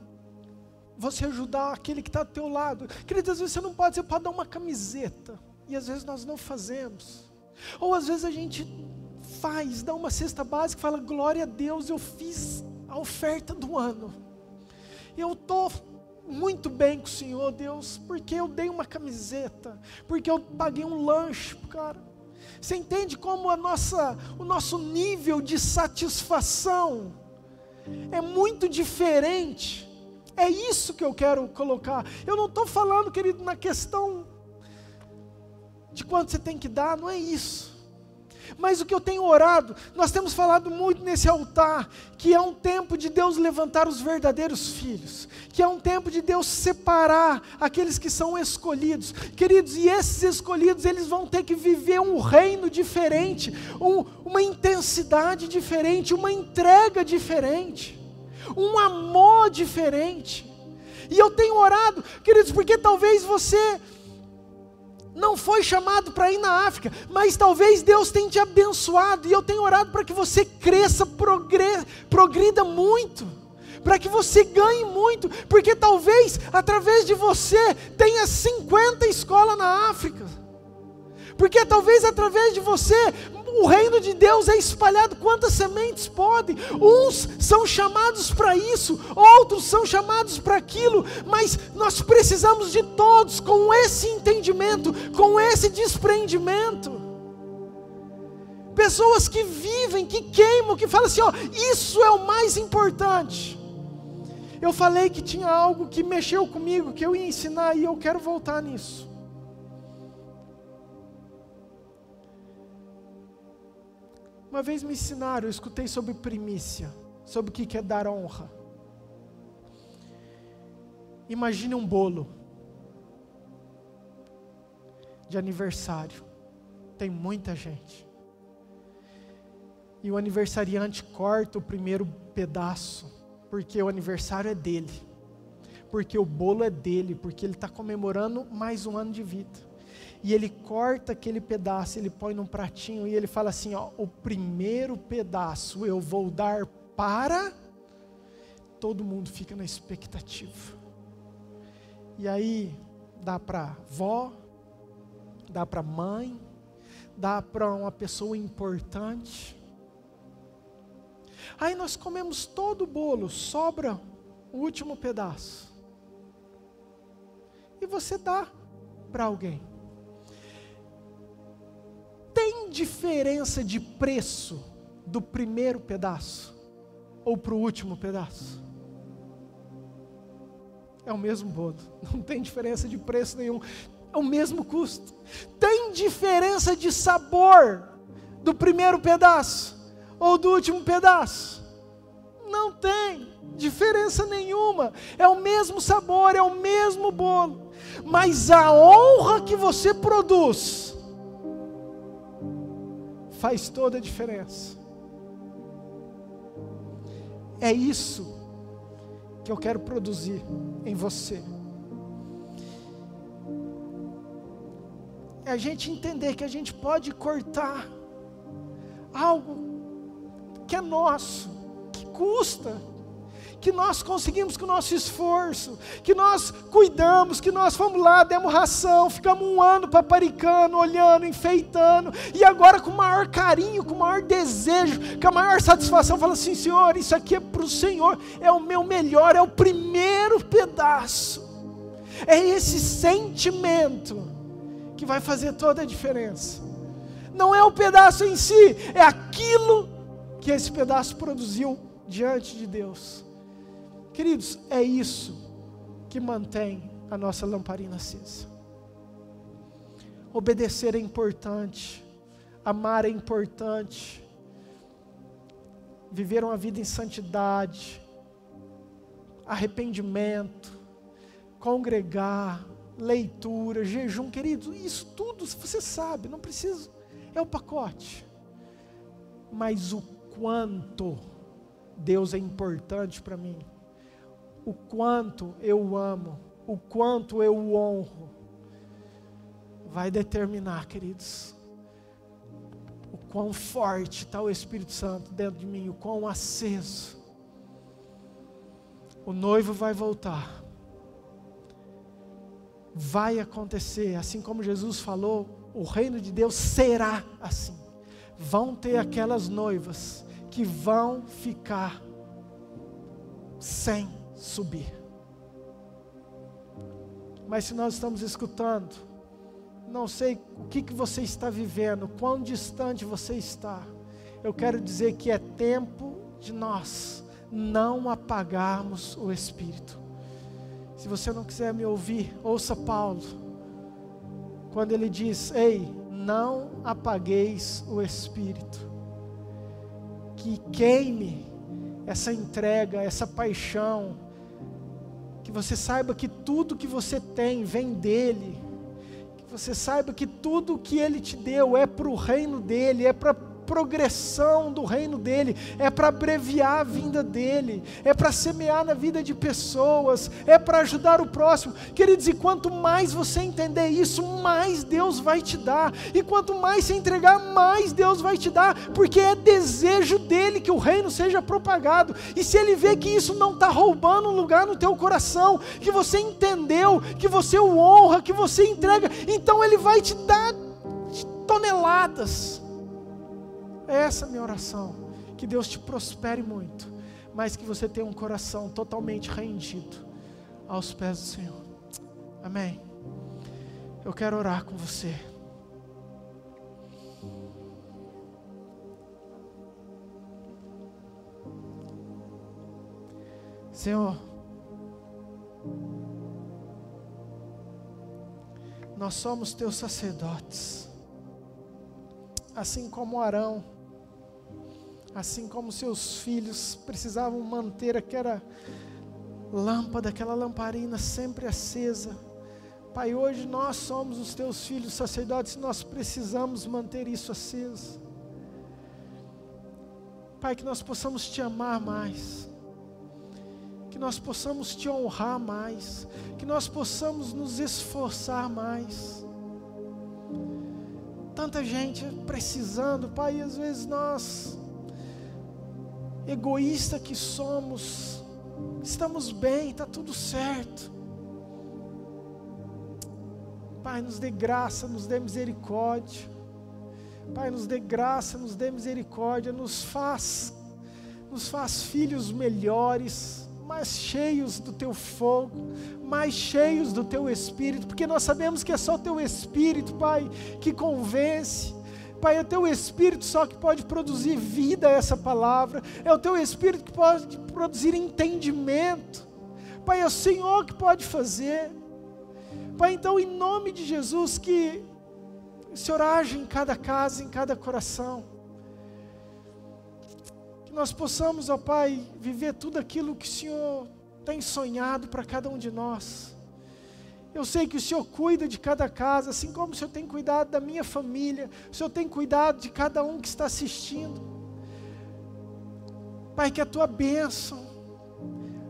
você ajudar aquele que está do teu lado. Querido, às vezes você não pode, você pode dar uma camiseta, e às vezes nós não fazemos, ou às vezes a gente dá uma cesta básica e fala, glória a Deus, eu fiz a oferta do ano, eu estou muito bem com o Senhor, Deus, porque eu dei uma camiseta, porque eu paguei um lanche, cara. Você entende como o nosso nível de satisfação é muito diferente? É isso que eu quero colocar. Eu não estou falando, querido, na questão de quanto você tem que dar, não é isso. Mas o que eu tenho orado, nós temos falado muito nesse altar, que é um tempo de Deus levantar os verdadeiros filhos, que é um tempo de Deus separar aqueles que são escolhidos. Queridos, e esses escolhidos, eles vão ter que viver um reino diferente, uma intensidade diferente, uma entrega diferente, um amor diferente. E eu tenho orado, queridos, porque talvez você não foi chamado para ir na África, mas talvez Deus tenha te abençoado, e eu tenho orado para que você cresça, progrida muito, para que você ganhe muito, porque talvez através de você tenha 50 escolas na África, porque talvez através de você o reino de Deus é espalhado. Quantas sementes podem? Uns são chamados para isso, outros são chamados para aquilo, mas nós precisamos de todos com esse entendimento, com esse desprendimento. Pessoas que vivem, que queimam, que falam assim, ó, isso é o mais importante. Eu falei que tinha algo que mexeu comigo, que eu ia ensinar, e eu quero voltar nisso. Uma vez me ensinaram, eu escutei sobre primícia, sobre o que é dar honra. Imagine um bolo de aniversário, tem muita gente, e o aniversariante corta o primeiro pedaço, porque o aniversário é dele, porque o bolo é dele, porque ele está comemorando mais um ano de vida. E ele corta aquele pedaço, ele põe num pratinho e ele fala assim, ó, o primeiro pedaço eu vou dar para... Todo mundo fica na expectativa. E aí dá para vó, dá para mãe, dá para uma pessoa importante. Aí nós comemos todo o bolo, sobra o último pedaço. E você dá para alguém. Tem diferença de preço do primeiro pedaço ou para o último pedaço? É o mesmo bolo, não tem diferença de preço nenhum, é o mesmo custo. Tem diferença de sabor do primeiro pedaço ou do último pedaço? Não tem diferença nenhuma, é o mesmo sabor, é o mesmo bolo, mas a honra que você produz faz toda a diferença. É isso que eu quero produzir em você. É a gente entender que a gente pode cortar algo que é nosso, que custa, que nós conseguimos com o nosso esforço, que nós cuidamos, que nós fomos lá, demos ração, ficamos um ano paparicando, olhando, enfeitando, e agora com o maior carinho, com o maior desejo, com a maior satisfação, fala assim, Senhor, isso aqui é para o Senhor, é o meu melhor, é o primeiro pedaço. É esse sentimento que vai fazer toda a diferença. Não é o pedaço em si, é aquilo que esse pedaço produziu diante de Deus. Queridos, é isso que mantém a nossa lamparina acesa. Obedecer é importante, amar é importante, viver uma vida em santidade, arrependimento, congregar, leitura, jejum, queridos, isso tudo você sabe, não precisa, é o pacote. Mas o quanto Deus é importante para mim, o quanto eu o amo, o quanto eu o honro, vai determinar, queridos, o quão forte está o Espírito Santo dentro de mim, o quão aceso. O noivo vai voltar, vai acontecer, assim como Jesus falou, o reino de Deus será assim. Vão ter aquelas noivas que vão ficar sem subir. Mas se nós estamos escutando, não sei o que você está vivendo, quão distante você está, eu quero dizer que é tempo de nós não apagarmos o Espírito. Se você não quiser me ouvir, ouça Paulo. quando ele diz: ei, não apagueis o Espírito. Que queime essa entrega, essa paixão. Que você saiba que tudo que você tem vem dele. Que você saiba que tudo que ele te deu é para o reino dele, é para progressão do reino dele, é para abreviar a vinda dele, é para semear na vida de pessoas, é para ajudar o próximo. Queridos, e quanto mais você entender isso, mais Deus vai te dar, e quanto mais você entregar, mais Deus vai te dar, porque é desejo dele que o reino seja propagado. E se ele vê que isso não está roubando um lugar no teu coração, que você entendeu, que você o honra, que você entrega, então ele vai te dar toneladas. Essa é a minha oração, que Deus te prospere muito, mas que você tenha um coração totalmente rendido aos pés do Senhor. Amém? Eu quero orar com você. Senhor, nós somos teus sacerdotes, assim como Arão, assim como seus filhos precisavam manter aquela lâmpada, aquela lamparina sempre acesa. Pai, hoje nós somos os teus filhos sacerdotes, nós precisamos manter isso aceso. Pai, que nós possamos te amar mais, que nós possamos te honrar mais, que nós possamos nos esforçar mais. Tanta gente precisando, Pai, e às vezes nós, egoísta que somos, estamos bem, está tudo certo. Pai, nos dê graça, nos dê misericórdia. Pai, nos dê graça, nos dê misericórdia, nos faz filhos melhores, mais cheios do teu fogo, mais cheios do teu Espírito, porque nós sabemos que é só o teu Espírito, Pai, que convence. Pai, é o teu Espírito só que pode produzir vida a essa palavra, é o teu Espírito que pode produzir entendimento. Pai, é o Senhor que pode fazer. Pai, então em nome de Jesus, que o Senhor age em cada casa, em cada coração, que nós possamos, ó Pai, viver tudo aquilo que o Senhor tem sonhado para cada um de nós. Eu sei que o Senhor cuida de cada casa, assim como o Senhor tem cuidado da minha família, o Senhor tem cuidado de cada um que está assistindo. Pai, que a tua bênção,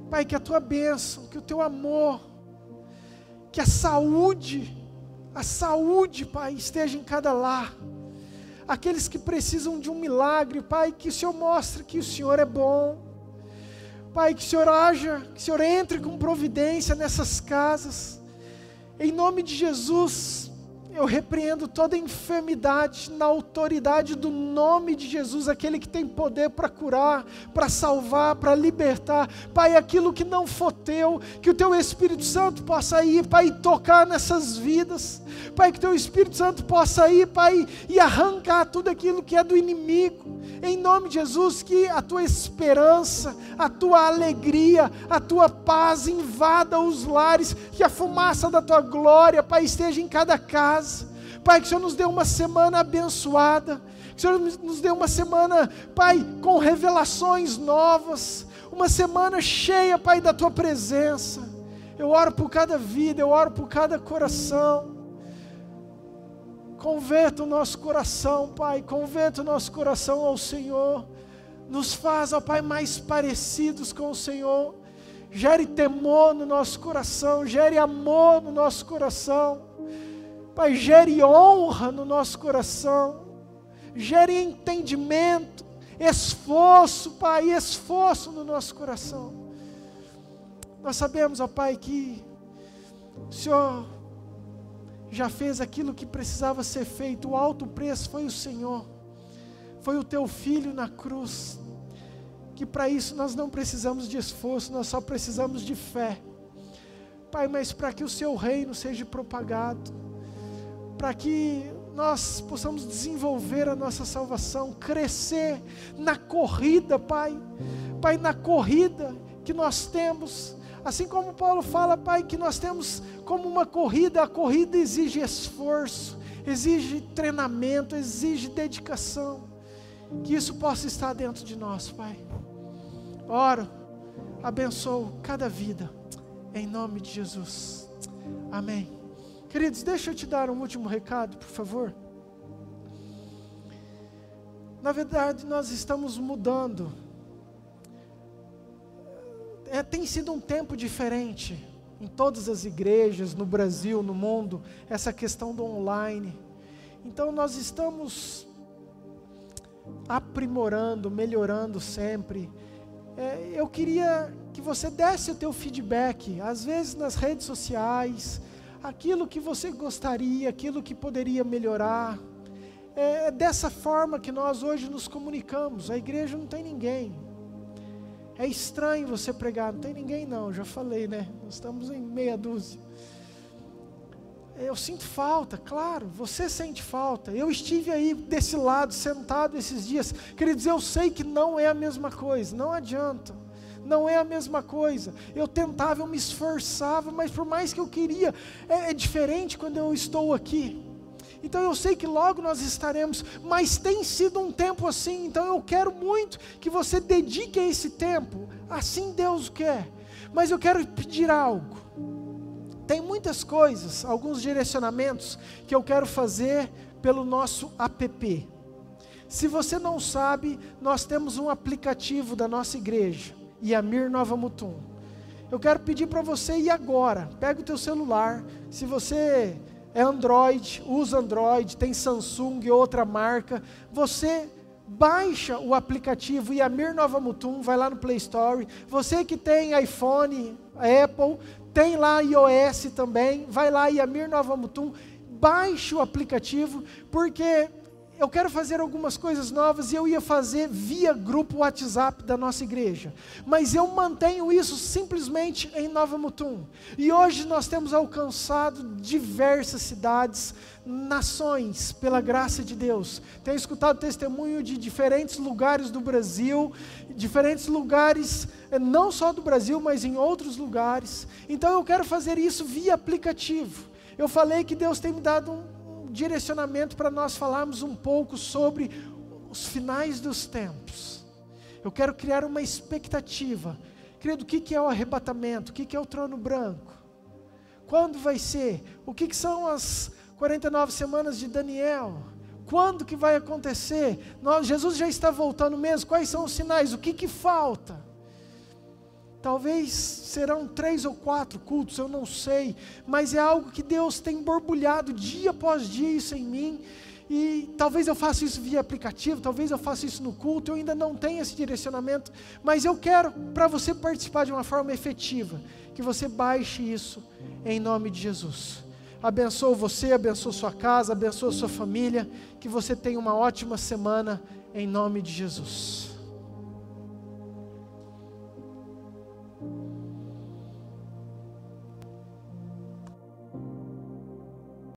Pai, que a tua bênção, que o teu amor, que a saúde, Pai, esteja em cada lar. Aqueles que precisam de um milagre, Pai, que o Senhor mostre que o Senhor é bom. Pai, que o Senhor haja, que o Senhor entre com providência nessas casas. Em nome de Jesus, eu repreendo toda enfermidade na autoridade do nome de Jesus, aquele que tem poder para curar, para salvar, para libertar. Pai, aquilo que não for teu, que o teu Espírito Santo possa ir, Pai, tocar nessas vidas. Pai, que o teu Espírito Santo possa ir, Pai, e arrancar tudo aquilo que é do inimigo. Em nome de Jesus, que a tua esperança, a tua alegria, a tua paz invada os lares, que a fumaça da tua glória, Pai, esteja em cada casa. Pai, que o Senhor nos dê uma semana abençoada, que o Senhor nos dê uma semana, Pai, com revelações novas, uma semana cheia, Pai, da tua presença. Eu oro por cada vida, eu oro por cada coração. Converta o nosso coração, Pai, converta o nosso coração ao Senhor. Nos faz, ó Pai, mais parecidos com o Senhor. Gere temor no nosso coração, gere amor no nosso coração. Pai, gere honra no nosso coração. Gere entendimento, esforço, Pai, esforço no nosso coração. Nós sabemos, ó Pai, que o Senhor já fez aquilo que precisava ser feito. O alto preço foi o Senhor, foi o teu Filho na cruz, que para isso nós não precisamos de esforço, nós só precisamos de fé. Pai, mas para que o seu reino seja propagado, para que nós possamos desenvolver a nossa salvação, crescer na corrida, Pai, Pai, na corrida que nós temos, Assim como Paulo fala, Pai, que nós temos como uma corrida, a corrida exige esforço, exige treinamento, exige dedicação. Que isso possa estar dentro de nós, Pai. Oro, abençoo cada vida, em nome de Jesus. Amém. Queridos, deixa eu te dar um último recado, por favor. Na verdade, nós estamos mudando. Tem sido um tempo diferente em todas as igrejas, no Brasil, no mundo, essa questão do online. Então nós estamos aprimorando, melhorando sempre. Eu queria que você desse o teu feedback, às vezes nas redes sociais, aquilo que você gostaria, aquilo que poderia melhorar. É dessa forma que nós hoje nos comunicamos. A igreja não tem ninguém. É estranho você pregar, não tem ninguém não, já falei, né? Nós estamos em meia dúzia. Eu sinto falta, claro, você sente falta. Eu estive aí desse lado, sentado esses dias. Queridos, eu sei que não é a mesma coisa, não adianta. Não é a mesma coisa. Eu tentava, eu me esforçava, mas por mais que eu queria, é diferente quando eu estou aqui. Então eu sei que logo nós estaremos, mas tem sido um tempo assim, então eu quero muito que você dedique a esse tempo, assim Deus quer. Mas eu quero pedir algo. Tem muitas coisas, alguns direcionamentos que eu quero fazer pelo nosso app. Se você não sabe, nós temos um aplicativo da nossa igreja, Yamir Nova Mutum. Eu quero pedir para você ir agora, pega o teu celular, se você é Android, usa Android, tem Samsung, outra marca, você baixa o aplicativo Yamir Nova Mutum, vai lá no Play Store. Você que tem iPhone, Apple, tem lá iOS também, vai lá Yamir Nova Mutum, baixe o aplicativo, porque eu quero fazer algumas coisas novas e eu ia fazer via grupo WhatsApp da nossa igreja. Mas eu mantenho isso simplesmente em Nova Mutum. E hoje nós temos alcançado diversas cidades, nações, pela graça de Deus. Tenho escutado testemunho de diferentes lugares do Brasil, diferentes lugares, não só do Brasil, mas em outros lugares. Então eu quero fazer isso via aplicativo. Eu falei que Deus tem me dado um direcionamento para nós falarmos um pouco sobre os finais dos tempos. Eu quero criar uma expectativa. Querido, o que é o arrebatamento? O que é o trono branco? Quando vai ser? O que são as 49 semanas de Daniel? Quando que vai acontecer? Jesus já está voltando mesmo? Quais são os sinais? O que falta? Talvez serão 3 ou 4 cultos, eu não sei, mas é algo que Deus tem borbulhado dia após dia isso em mim, e talvez eu faça isso via aplicativo, talvez eu faça isso no culto, eu ainda não tenho esse direcionamento, mas eu quero, para você participar de uma forma efetiva, que você baixe isso em nome de Jesus. Abençoo você, abençoo sua casa, abençoo sua família, que você tenha uma ótima semana em nome de Jesus.